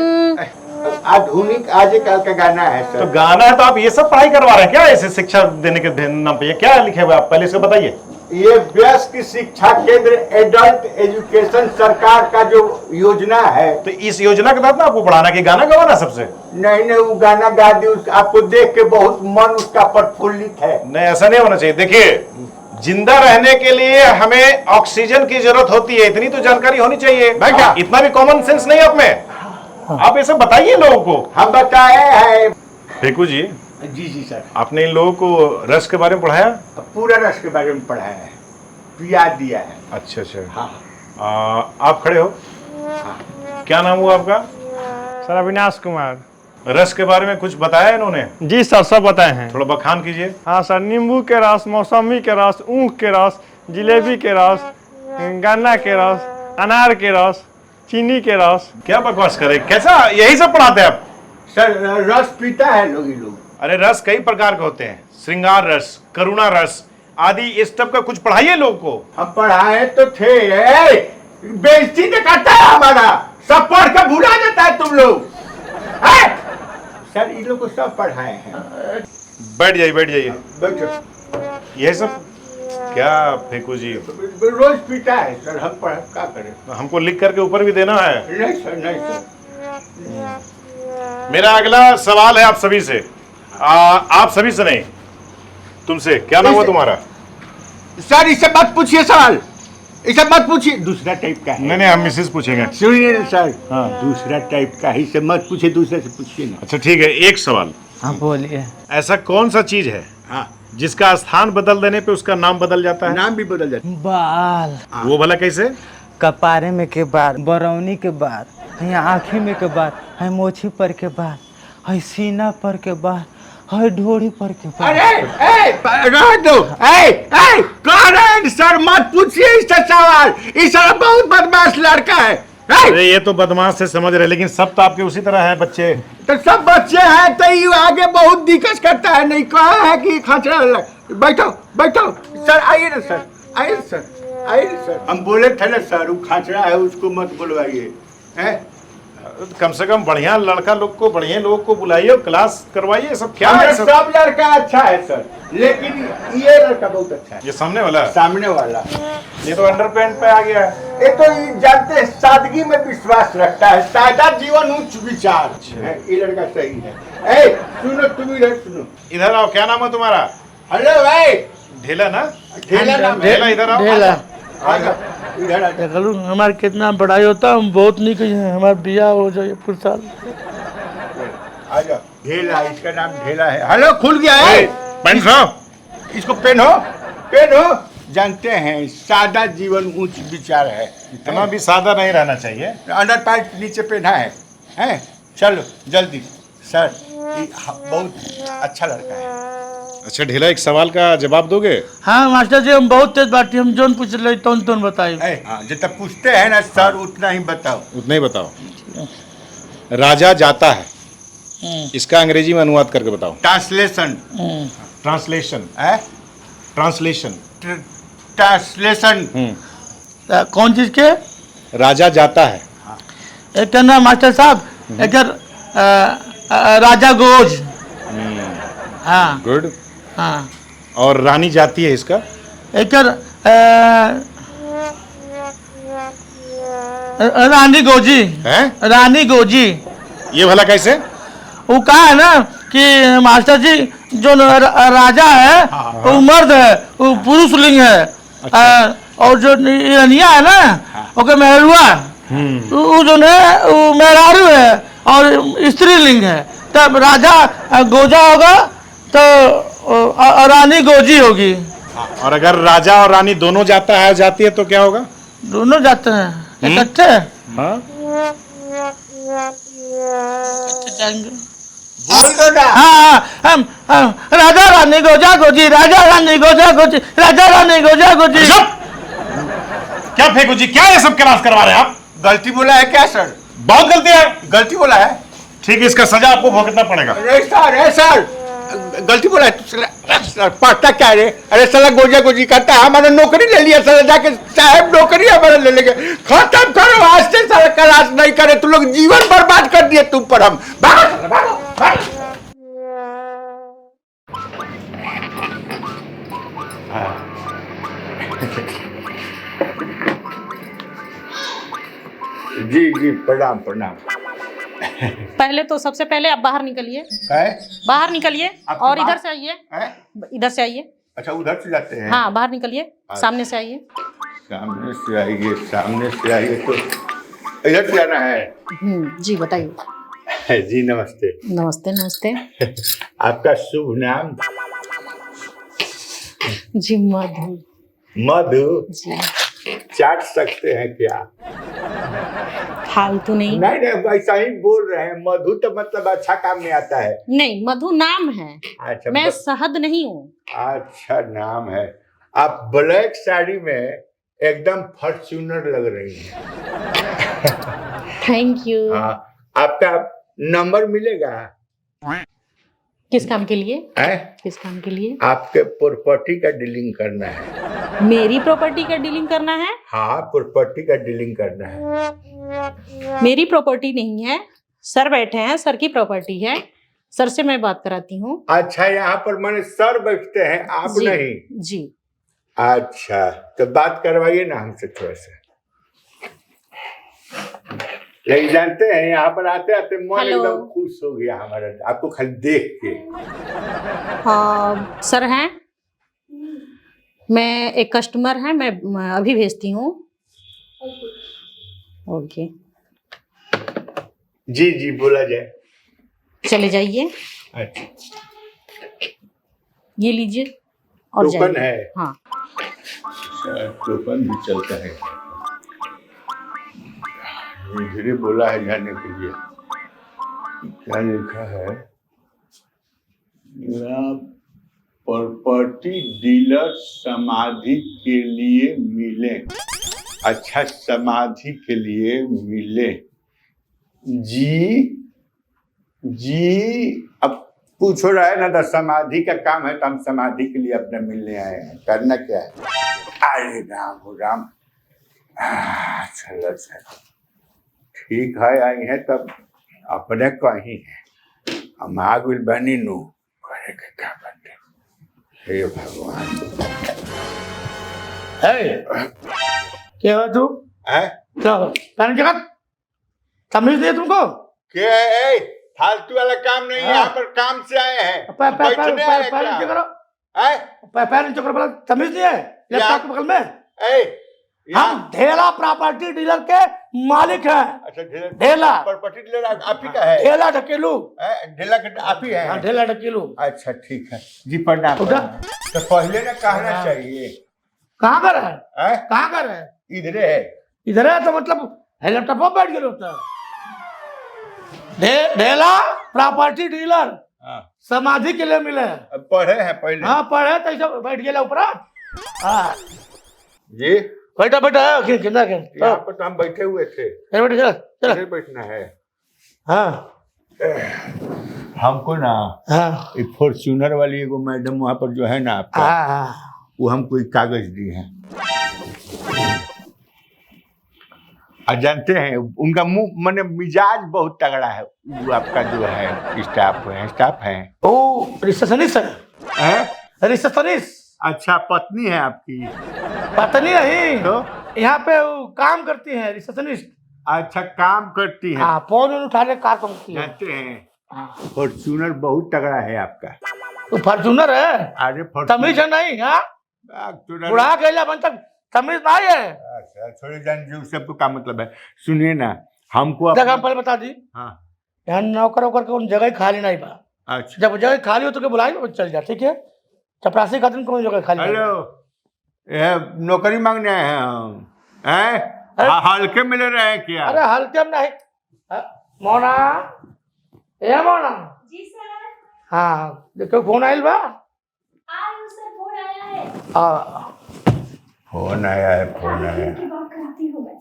आधुनिक आजकल का गाना है सर। तो गाना है तो आप ये सब पढ़ाई करवा रहे हैं क्या, ऐसे शिक्षा देने के नाम पे? ये क्या लिखे हुए आप पहले इसको बताइए। ये वयस्क शिक्षा केंद्र एडल्ट एजुकेशन सरकार का जो योजना है। तो इस योजना के तहत ना आपको पढ़ाना कि गाना गवाना सबसे? नहीं वो गाना गा दी, आपको देख के बहुत मन उसका प्रफुल्लित है। नहीं ऐसा नहीं होना चाहिए। देखिए जिंदा रहने के लिए हमें ऑक्सीजन की जरूरत होती है, इतनी तो जानकारी होनी चाहिए। इतना भी कॉमन सेंस नहीं आप में। आप ऐसे बताइए लोगों को। हम बताए हैं। फेकू जी। जी जी सर। आपने इन लोगों को रस के बारे में पढ़ाया? पूरा रस के बारे में पढ़ाया है, याद दिया है। अच्छा अच्छा। हाँ। आप खड़े हो। क्या नाम हुआ आपका? सर अविनाश कुमार। रस के बारे में कुछ बताया इन्होंने? जी सर सब बताए हैं। थोड़ा बखान कीजिए। हाँ सर, नींबू के रस, मौसमी के रस, ऊख के रस, जिलेबी के रस, गन्ना के रस, अनार के रस, चीनी के रस। क्या बकवास करे, कैसा यही सब पढ़ाते हैं आप? सर रस पीता है लोग। अरे रस कई प्रकार के होते हैं, श्रृंगार रस, करुणा रस आदि, इस टाइप का कुछ पढ़ाइए लोगों को। हम पढ़ाए तो थे, बेइज्जती तो करता है हमारा, सब पढ़ कर भुला जाता है तुम लोग। सर इन लोग को सब पढ़ाए हैं। बैठ जाइए बैठ जाइए। बैठो। यही सब क्या फेकू जी? रोज पीता है सर, हम पढ़ क्या करें? हमको लिख करके ऊपर भी देना है। नहीं सर नहीं सर। मेरा अगला सवाल है आप सभी से, आप सभी से नहीं, तुमसे। क्या नाम हुआ तुम्हारा? सर इससे मत पूछिए सवाल, इसे मत पूछिए, दूसरा टाइप का है। नहीं हम मिसेस पूछेंगे। सुनिए ना सर। हाँ दूसरा टाइप का है, इसे मत पूछिए, दूसरे से पूछिए ना। अच्छा ठीक है, एक सवाल। हाँ बोलिए। ऐसा कौन सा चीज है जिसका स्थान बदल देने पे उसका नाम बदल जाता है? नाम भी बदल जाता है। बाल। वो भला कैसे? कपारे में के बाल, बरौनी के बाल, यहाँ आँखी में के बाल, है मोछी पर के बाल, है सीना पर के बाल, है ढोड़ी पर के बाल। अरे रह दो। कौन सर मत पूछिए इससे सवाल, इस बहुत बदमाश लड़का है। अरे ये तो बदमाश से समझ रहे, लेकिन सब तो आपके उसी तरह है बच्चे। तो सब बच्चे हैं तो ये आगे बहुत दिक्कत करता है। नहीं कहा है कि खचरा बैठो बैठो। सर आइए ना सर, आइए ना सर, आइए ना सर। हम बोले थे ना सर, वो खचरा है उसको मत बुलवाइए। कम से कम बढ़िया लड़का लोग को, बढ़िया लोग को बुलाइए, क्लास करवाइए। सब क्या है? सब लड़का अच्छा है सर, लेकिन ये लड़का बहुत अच्छा है। ये सामने वाला? सामने वाला। ये तो अंडरपैंट पे आ गया है। ये तो जानते हैं सादगी में विश्वास रखता है, सादा जीवन उच्च विचार। ये लड़का सही है। सुनो तुम इधर सुनो। इधर आओ। क्या नाम है तुम्हारा? हेलो भाई। ढेला ना? ढेला नाम है। ढेला इधर आओ। ढेला। इधर हमारे कितना पढ़ाई होता है, हम बहुत नहीं कही है, हमारा बियाह हो जाए कुछ साल। आ जाओ। ढेला, इसका नाम ढेला है। हेलो खुल गया है। पेन खाओ। इसको पेन हो, पेन हो। जानते हैं सादा जीवन उच्च विचार है। इतना भी सादा नहीं रहना चाहिए। अंडर पैंट नीचे पहना है। चलो जल्दी सर, बहुत अच्छा लड़का है। अच्छा ढेला, एक सवाल का जवाब दोगे? हाँ मास्टर जी, हम बहुत तेज बाटी, हम जोन पूछ रहे तो बताइए। जितना पूछते हैं ना सर उतना ही बताओ। उतना ही बताओ। राजा जाता है, इसका अंग्रेजी में अनुवाद करके बताओ। ट्रांसलेशन। ट्रांसलेशन। ट्रांसलेशन। ट्रांसलेशन। कौन चीज के? राजा जाता है। एक का नाम मास्टर साहब, एक राजा गोज। हाँ गुड। हाँ। और रानी जाती है, इसका? एक रानी गोजी है। रानी गोजी। ये भला कैसे? वो कहा है ना कि मास्टर जी जो राजा है वो मर्द है, वो पुरुष लिंग है। और जो रनिया है ना ओके मेहरुआ, वो जो है वो मेहरारू है और स्त्री लिंग है। तब राजा गोजा होगा तो रानी गोजी होगी। और अगर राजा और रानी दोनों जाता है जाती है तो क्या होगा? दोनों जाते हैं इकट्ठे। हाँ हाँ राजा रानी गोजा गोजी, राजा रानी गोजा गोजी, राजा रानी गोजा गोजी। क्या फेंकू जी, क्या ये सब क्लास करवा रहे हैं आप? गलती बोला है क्या सर? बहुत गलती है। गलती बोला है। ठीक है, इसका सजा आपको भुगतना पड़ेगा। सर गलती बोला है। पढ़ता क्या रे? अरे साला गोजा गोजी करता है, हमारा नौकरी ले लिया साला, जाके साहब नौकरी हमारा ले लेंगे। खत्म करो आज से साला, क्लास नहीं करे तुम लोग, जीवन बर्बाद कर दिए तुम पर हम। भागो साला, भागो भागो। जी जी प्रणाम प्रणाम। पहले तो सबसे पहले आप बाहर निकलिए, बाहर निकलिए और इधर से आइए, इधर से आइए। अच्छा उधर से जाते हैं? हाँ बाहर निकलिए, सामने से आइए। सामने से आइए, सामने से आइए तो इधर से आना है? जी बताइए। जी नमस्ते। नमस्ते नमस्ते। आपका शुभ नाम? जी मधु। मधु जी। चाट सकते हैं क्या? फालतू नहीं। नहीं नहीं वैसा ही बोल रहे हैं, मधु तो मतलब अच्छा काम में आता है। नहीं मधु नाम है। अच्छा मैं शहद नहीं हूँ। अच्छा नाम है। आप ब्लैक साड़ी में एकदम फॉर्च्यूनर लग रही हैं। Thank you. हाँ आपका नंबर मिलेगा? किस काम के लिए? किस काम के लिए? आपके प्रॉपर्टी का डीलिंग करना है। मेरी प्रॉपर्टी का डीलिंग करना है? हाँ प्रॉपर्टी का डीलिंग करना है। मेरी प्रॉपर्टी नहीं है, सर बैठे हैं, सर की प्रॉपर्टी है, सर से मैं बात कराती हूँ। अच्छा यहाँ पर मैंने सर बैठते हैं, आप जी, नहीं? जी। अच्छा तो बात करवाइए ना हमसे थोड़ा सा। लेकिन जानते हैं यहाँ पर आते आते मन एकदम खुश हो गया हमारा, आपको खाली देख के। सर हैं, मैं एक कस्टमर है, मैं अभी भेजती हूँ। ओके जी जी बोला जाए। चले जाइए। अच्छा ये लीजिए और टोकन है? हाँ टोकन भी चलता है। धीरे बोला है जाने के लिए। क्या लिखा है? प्रॉपर्टी डीलर समाधि के लिए मिले। अच्छा समाधि के लिए मिले। जी अब पूछो रहा है ना, तो समाधि का काम है तो हम समाधि के लिए अपने मिलने आए हैं। करना क्या है? अरे राम हो राम। अच्छा ठीक है, आई है तब अपने कहीं है, हम आग विल बनी नू करे के क्या बनते। हे भगवान। क्या हुआ तू? क्या जगत समझ दिए तुमको? क्या है? फालतू वाला काम नहीं है, यहाँ पर काम से आए हैं। बैठने आए हैं क्या? पैर नीचे करो, समझ दिए? लैपटॉप के बगल में हम ढेला प्रॉपर्टी डीलर के मालिक हैं। अच्छा ढेला प्रॉपर्टी डीलर आप ही का है? ढेला ढकेलू। ढेला आप ही है? ढेला ढकेलू। अच्छा ठीक है जी प्रणाम। तो पहले ना कहना चाहिए। कहाँ कर है? कहाँ कर है? इधर है। इधर है तो मतलब लैपटॉप पर बैठ गए होता है। ढेला प्रॉपर्टी डीलर समाधि के लिए मिले। पढ़े हैं पहले? हाँ पढ़े तो ऐसा बैठ गया ऊपर। हाँ जी बैठा यहाँ पर तो हम बैठे हुए थे। चल बैठना है। हाँ हमको ना फॉर्च्यूनर वाली एगो मैडम वहाँ पर जो है ना आपका, वो हमको एक कागज दिए हैं। और जानते हैं उनका मुंह मैंने मिजाज बहुत तगड़ा है। वो आपका जो है स्टाफ है ओ रिसेप्शनिस्ट है? रिसेप्शनिस्ट। अच्छा पत्नी है आपकी? पत्नी नहीं तो यहाँ पे वो काम करती है, रिसेप्शनिस्ट। अच्छा काम करती है। फोन उठाने का काम करती है। जानते हैं फॉर्च्यूनर बहुत तगड़ा है आपका। तो फॉर्च्यूनर है? अरे तमीज है नहीं? बुढ़ा गया बन तक तमीज नहीं है। अच्छा छोड़े जान जी, सबको क्या मतलब है। सुनिए ना हमको पहले बता दी। हाँ यहाँ नौकर वोकर के जगह खाली नहीं बा। अच्छा जब जगह खाली हो तो बुलाए चल जा। ठीक है चपरासी खातिर कौन जगह खाली? हेलो नौकरी मांगने आए हैं? हल्के मिले रहे हैं क्या? अरे हल्के में नहीं। मोना ए मोना। जी सर। हाँ देखो फोन आयल बा। फोन आया है। फोन आया है। बात कराती हूँ मैं।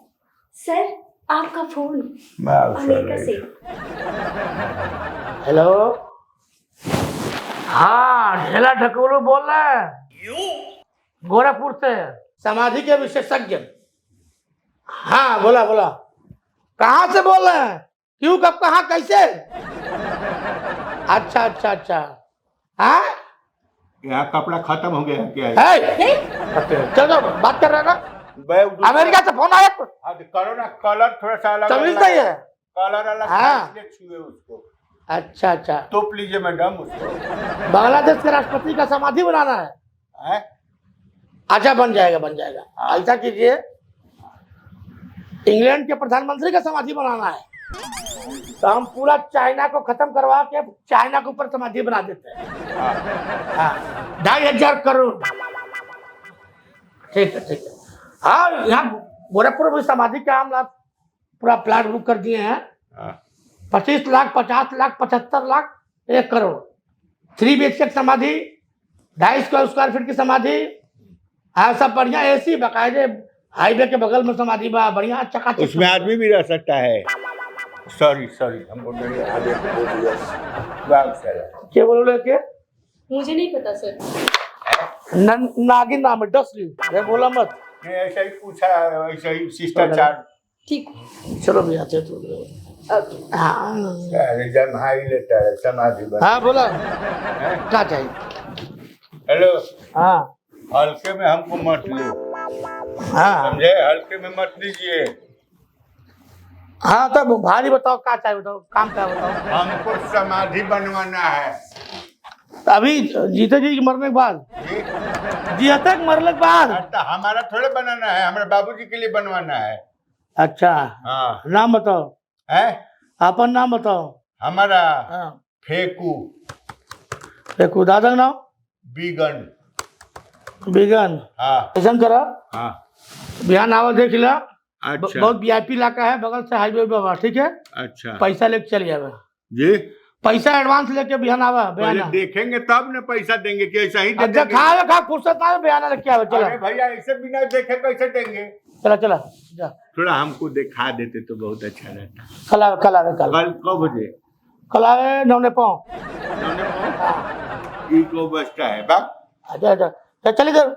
सर आपका फोन हेलो हाँ ढेला ढकोलू बोल रहे हैं गोरखपुर से समाधि के विशेषज्ञ। हाँ बोला बोला, कहाँ से बोल रहे हैं, क्यों, कब, कहाँ, कैसे? अच्छा अच्छा अच्छा। हाँ यहाँ कपड़ा खत्म हो गया क्या चलो बात कर रहे हैं ना, अमेरिका से फोन आया करो ना, कलर थोड़ा सा अलग तमीज नहीं है, कलर अलग हाँ। छुए उसको। अच्छा अच्छा, तोप लीजिए मैडम उसको। बांग्लादेश के राष्ट्रपति का समाधि बनाना है? अच्छा बन जाएगा बन जाएगा। ऐसा कीजिए, इंग्लैंड के प्रधानमंत्री का समाधि बनाना है तो हम पूरा चाइना को खत्म करवा के चाइना के ऊपर समाधि बना देते हैं। हाँ 2,500 करोड़। ठीक है ठीक है। हाँ यहाँ गोरखपुर में समाधि का हम पूरा प्लाट बुक कर दिए हैं। 25 लाख, 50 लाख, 75 लाख, 1 करोड़। 3 BHK समाधि, 250 स्क्वायर फीट की समाधि। हाँ सब बढ़िया, एसी बाकायदे, हाईवे के बगल में समाधि बा, बढ़िया चकाचक। उसमें आदमी भी रह सकता है। सॉरी हमको क्या बोलो के? मुझे नहीं पता सर। नागिन नाम है, डसली बोला मत। ऐसा ही पूछा, ऐसा ही शिष्टाचार। ठीक, चलो भैया तो हाँ लेता है समाधि बना। हाँ बोला क्या चाहिए? हेलो, हाँ हल्के में हमको मत लो, हाँ समझे, हल्के में मत लीजिए। हाँ तब भारी बताओ, क्या चाहिए बताओ, काम क्या बताओ। हमको समाधि बनवाना है अभी जीते जी के मरने के बाद, जीते के मरने के बाद। हमारा थोड़े बनाना है, हमारे बाबूजी के लिए बनवाना है। अच्छा हाँ नाम बताओ, है अपन नाम बताओ। हमारा हाँ फेकू दादा का नाम बीगन। बिगन। हाँ ऐसा करो, हाँ बिहान आवा देख ला। अच्छा बहुत VIP इलाका है, बगल से हाईवे बाबा, ठीक है। अच्छा पैसा लेके चल जाएगा जी, पैसा एडवांस लेके बिहान आवा। पहले देखेंगे तब न पैसा देंगे कि ऐसा ही दे देंगे। खा फुर्सत आए बिहान लेके आवे। चलो अरे भैया ऐसे बिना देखे कैसे देंगे? चला चला जा, थोड़ा हमको दिखा देते तो बहुत अच्छा रहता। कल आवे कल कब बजे? कल आवे 9:15। को बजता है बाप। अच्छा अच्छा चल इधर।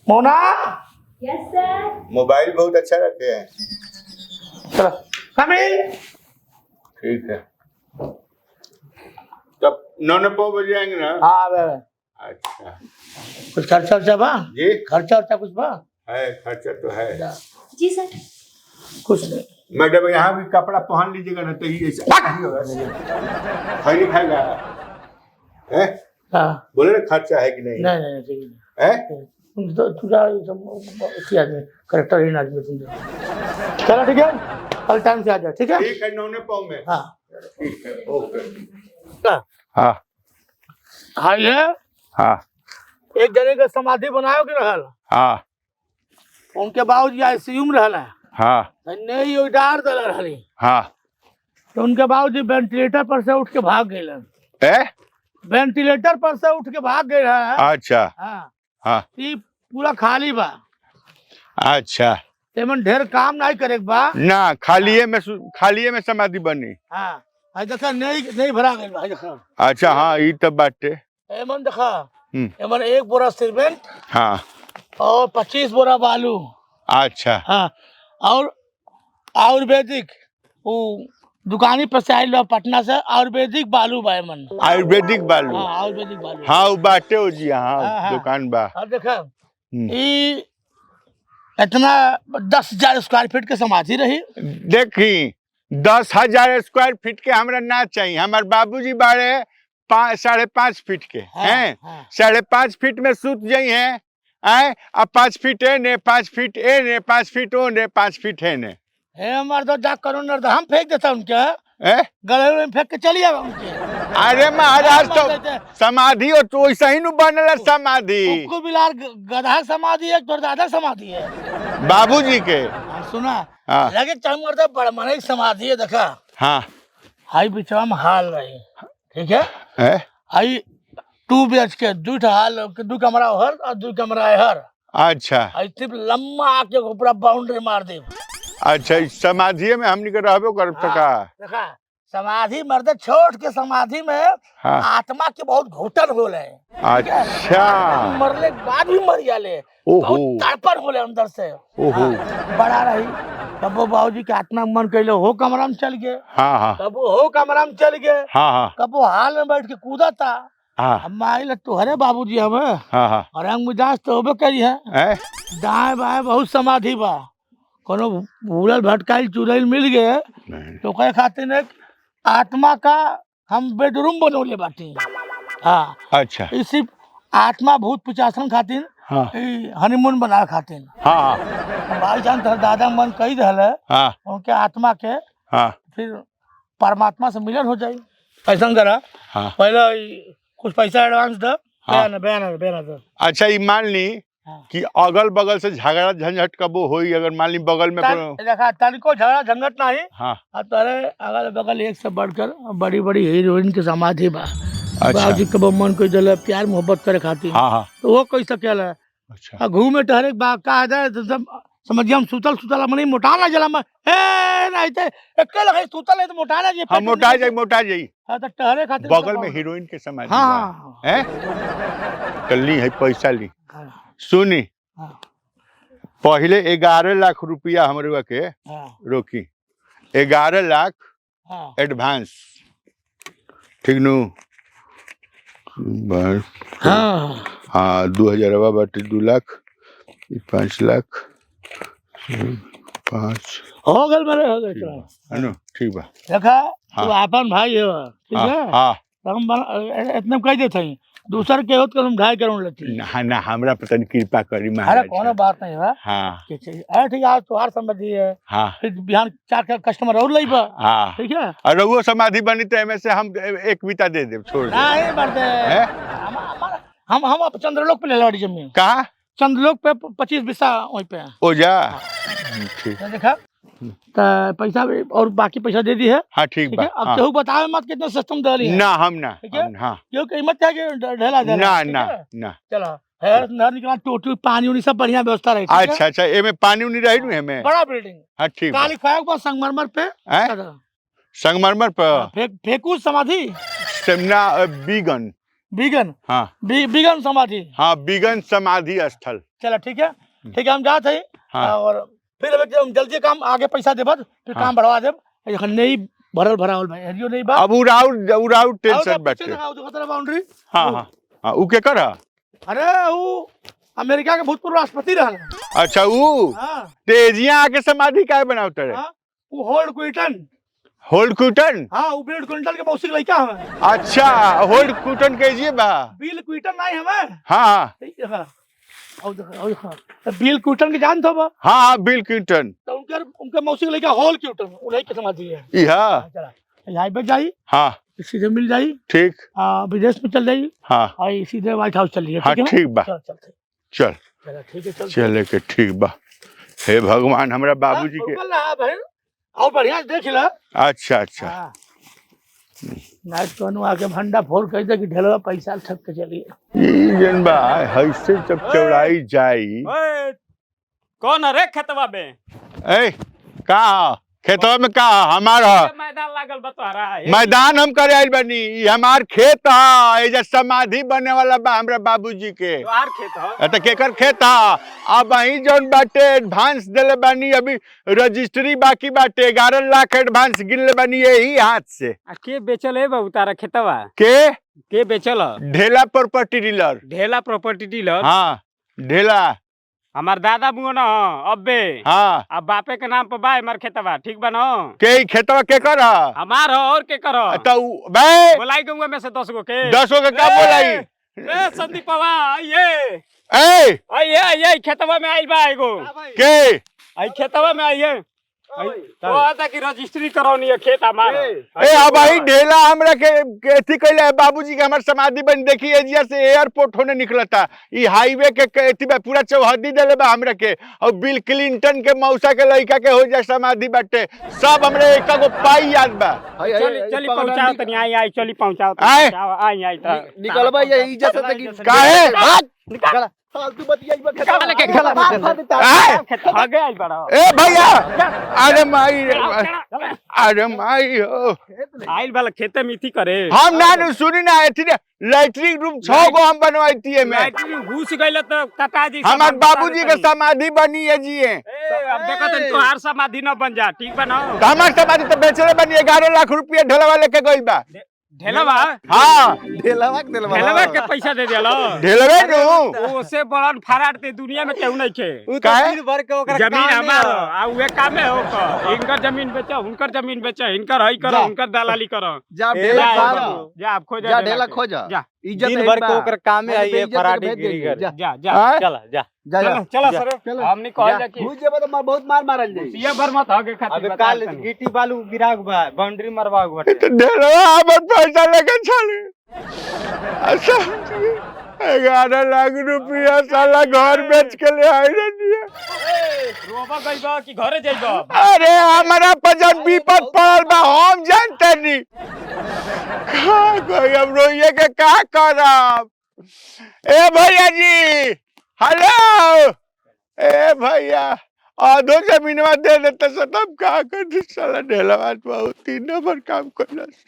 Mona yes sir. मोबाइल बहुत अच्छा रखे हैं। चलो कमिंग। ठीक है, तब 9:15 बजे आएंगे ना? हाँ आवे। अच्छा, कुछ खर्चा वर्चा बा जी? खर्चा वर्चा कुछ बा? है, खर्चा तो है जी सर। कुछ नहीं मैडम, यहाँ भी कपड़ा पहन लीजिएगा ना तो ही ऐसा नहीं होगा। खैनी खाएगा है? हाँ बोले ना खर्चा है कि नहीं? नहीं ठीक है। तुझा करेक्टर ही आदमी तुम। चलो ठीक है, कल टाइम से आ जाओ। ठीक है 9:15 में। हाँ ठीक है, ओके। हाँ हाँ ये हाँ एक जने के समाधि बनाओ के रहल। हाँ उनके बाबूजी ICU में रहल है। हाँ नहीं डार दल रही। हाँ तो उनके बाबूजी वेंटिलेटर पर से उठ के भाग गए। वेंटिलेटर पर से उठ के भाग गए हैं। अच्छा हाँ हाँ ये पूरा खाली बा। अच्छा, तेमन ढेर काम नहीं करे बा ना, खालिए में समाधि बनी। हाँ देखा नहीं भरा गई बा देखा। अच्छा हाँ ये तब बाटे। एमन देखा, एमन 1 बोरा सीमेंट हाँ और 25 बोरा बालू। अच्छा हाँ और आयुर्वेदिक वो दुकानी पर से आयल पटना से आयुर्वेदिक बालू बा एमन। आयुर्वेदिक बालू। हाँ आयुर्वेदिक बालू। हाँ वो बाटे हो जी। हाँ हाँ, दुकान बा। और देखा ये इतना 10,000 स्क्वायर फीट के समाधि रही। देखी 10,000 स्क्वायर फीट के हमरा ना चाहिए। हमारे बाबूजी बारे 5.5 फीट के हैं। 5.5 फीट में सूत जाई हैं। अब 5 फीट है ने, 5 फीट ए ने, 5 फीट ओ ने, 5 फीट है ने। हमारे तो जा करोड़ हम फेंक देता उनके गले में फेंक के चलिए उनके। अरे महाराज तो समाधि हो तो वैसा ही बनल समाधि। बिलार गधा समाधि है, तोर दादा समाधि है बाबूजी के। सुना हाँ। लगे चमरदा बड़मने समाधि है देखा। हाँ हाई बिचवा में हाल रही, ठीक है। हाई 2 BHK 2 हाल, 2 कमरा हर और 2 कमरा हर। अच्छा सिर्फ लम्बा आके पूरा बाउंड्री मार दे। अच्छा, समाधि में हमनी के रहबो कर सका। देखा समाधि मर्द छोट के समाधि में हाँ। आत्मा के बहुत घुटन होले। अच्छा मरने के बाद भी मर जाले, ओहो। बहुत तड़पन होले अंदर से। ओहो। बड़ा रही कबो बाबूजी के आत्मा के मन कैले हो कमरा में चल गए, हाँ हाँ कबो हो कमरा में चल गए, हाँ हाँ कबो हाल में बैठ के कूदा था। हाँ हम आइल तुहरे बाबूजी हमें हाँ हाँ और हम मिजाज तो होबे करी है। दाएं बाएं बहुत समाधि बा, कोनो भूलल भटकाइल चुरैल मिल गए तो कहे खातिर एक आत्मा का हम बेडरूम बनौले बाटी। हाँ अच्छा इसी आत्मा भूत पिचासन खातिर हाँ हनीमून बना खातिर। हाँ भाई जान तर दादा मन कही रहले हाँ उनके आत्मा के हाँ फिर परमात्मा से मिलन हो जाई। ऐसा करा हाँ पहले कुछ पैसा एडवांस दे। हाँ। बयाना दे। अच्छा ये मान ली कि अगल बगल से झगड़ा झंझट कबो होई, अगर मान ली बगल में देखा तनिको झगड़ा झंझट नहीं। हाँ अब तारे अगल बगल एक से बढ़कर बड़ी बड़ी हीरोइन के समाधि बा। अच्छा बाबूजी कबो मन कोई दिल प्यार मोहब्बत करे खातिर हाँ हाँ तो वो कह सकेला। अच्छा घूमे टहरे के बाद का है तो सब समझिए हम सुतल मनी मोटा ना जला में ए नहीं ते एक लगे सुतल है तो मोटा ना जे हम मोटा जाई हां तो टहरे खातिर बगल में हीरोइन के समाधि हाँ है कल्ली है पैसा ली सुनी पहले 11 लाख रुपया हमरे के रोकी 11 लाख एडवांस ठीक नु हाँ हाँ 2000 बाटे 2 लाख 5 लाख 5 हो गल मेरे हो गए है ना ठीक बा देखा तू हाँ। अपन भाई है ठीक है हाँ तो हम इतने कह देते हैं दूसर के होत हम ढाई करोड़ लेती ना ना हमरा पता नहीं कृपा करी अरे महाराज कोनो बात नहीं है। हाँ अरे ठीक है आज त्योहार समझी है हाँ फिर बिहान 4 कस्टमर और लइबा हाँ ठीक है। और वो समाधि बनी तो एमे से हम एक बीता दे दे छोड़ दे नहीं मर्दे हैं? हम चंद्रलोक पे ले लो जमीन कहाँ चंद्रलोक पे 25 बिस्सा वहीं पे है। ओ जा ठीक तो देखा तो पैसा भी और बाकी पैसा दे दी है। हाँ ठीक ठीक बा है अब हाँ। केहू बतावे मत कितना सिस्टम दे रही है ना हम ना ठीक है? हम, हाँ क्यों कीमत क्या कि ढेला दे ना ना ना चलो है नहर निकला टोटल पानी उनी सब बढ़िया व्यवस्था रही ठीक है? अच्छा अच्छा एमे पानी उनी रही नु एमे बड़ा बिल्डिंग हाँ ठीक बा क्वालिफाई पर संगमरमर पे हैं? संगमरमर पर फेकू समाधि सेमना बीगन बीगन हाँ बीगन समाधि हाँ बीगन समाधि स्थल चलो ठीक है हम जाते हैं हाँ। और फिर हम जल्दी काम आगे पैसा देब फिर हाँ। काम बढ़वा देब एखन नहीं भरा होल भाई हरियो नहीं बा अब उराउ टेंशन बैठे बाउंड्री हाँ हाँ हाँ उ के करा अरे वो अमेरिका के भूतपूर्व राष्ट्रपति रहल। अच्छा उ हाँ तेजिया आके समाधि काहे बनावत रे हाँ, वो होल्ड क्विंटन होल्ड क्विंटन हाँ वो बिल क्विंटल के मौसिक लड़का हमें अच्छा होल्ड क्विंटन कहिए बा बिल क्विंटन नहीं हमें हाँ बिल क्विंटन के जान था हाँ बिल क्विंटन तो उनके मौसी लड़का हॉल क्विंटन उन्हीं के समाधि है। इहा यहाँ पे जाई हाँ सीधे मिल जाई ठीक विदेश में चल जाई हाँ और सीधे व्हाइट हाउस चल हाँ ठीक बा चलते चल चलो ठीक है चल चले के ठीक बा हे भगवान हमरा बाबूजी के बहन और बढ़िया देख ला। अच्छा अच्छा नाइट कोनो आके भंडा फोड़ कह दे कि ढेलवा पैसा ठक के चलिए ई जन बा हैसे जब चौड़ाई जाई कौन है रे खेतवा में ए का खेतवा में का हमारा मैदान लागल बतवारा मैदान हम करे आइल बनी ई हमार खेत है एजा समाधि बने वाला बा हमरा बाबूजी के तोहार खेत है त केकर खेत है अब वही जौन बाटे एडवांस देले बानी अभी रजिस्ट्री बाकी बाटे 11 लाख एडवांस गिनले बानी यही हाथ से के बेचल है बाबू तारा खेतवा के बेचल ढेला प्रॉपर्टी डीलर ढेला प्रॉपर्टी डीलर हाँ ढेला हमार दादा बुआ न अब्बे हाँ अब बापे के नाम पर बा हमार खेतवा ठीक बा न के खेतवा के कर हमार हो और के करो तो बे बोलाई गंगा में से 10 गो के 10 गो के का बोलाई ए संदीपवा ये ए आइए खेतवा में आइल बा एगो के आई खेतवा में आइए तो आता कि रजिस्ट्री करौनी है खेत हमार ए अब आई ढेला हमरा के एथी कइले बाबूजी के हमर समाधि बन देखी एजिया से एयरपोर्ट होने निकलता ई हाईवे के एथी बा पूरा चौहद्दी देले बा हमरा के और बिल क्लिंटन के मौसा के लड़का के हो जा समाधि बाटे सब हमरे एक गो पाई याद बा चली पहुंचाओ तनी आई चली पहुंचाओ आई आई त निकलबा ये इज्जत से काहे निकल फालतू बतियाई बा का लेके खेला ए भैया अरे माई अरे माई हो आइल वाला खेते में थी करे हम ना सुनी ना एथी लैट्रिन रूम 6 गो हम बनवाई है मैं घुस गइल तो कका जी हमार बाबूजी के समाधि बनी है जी अब देखो तो हर समाधि न बन जा ठीक बनाओ हमार समाधि तो बेचले बनी 11 लाख रुपया ढेलवा लेके गइल बा ढेलवा हाँ ढेलवा के पैसा दे दिया ढेलवे नु ओसे बड़ा फरार ते दुनिया में केहू नहीं के काहे जमीन हमार आ उहे काम है हो इनकर जमीन बेचो उनकर जमीन बेचो इनकर हई करो उनकर दलाली करो जा ढेला जा आप खोज जा ढेला खोज जा इज्जत दिन भर के ओकर काम है ये फराडी गिरी कर जा जा चला जा जा चला सर हमने कहल जा कि घुस जेबे तो बहुत मार मारल जाई ये भर मत आगे खातिर अब काल गिट्टी बालू गिराग बा बाउंड्री मरवाग बटे तो ढेलवा हमर पैसा लेके चले अच्छा 11 लाख रुपया साला घर बेच के ले आई रही रोबा गइबा कि घरे जाइबा अरे हमारा पजन विपद पड़ल बा हम जानते नहीं कोई हम रोइए के का करब ए भैया जी हेलो ए भैया आधो जमीनवा दे देते से तब का कर साला ढेलवा बहुत 3 नंबर काम करला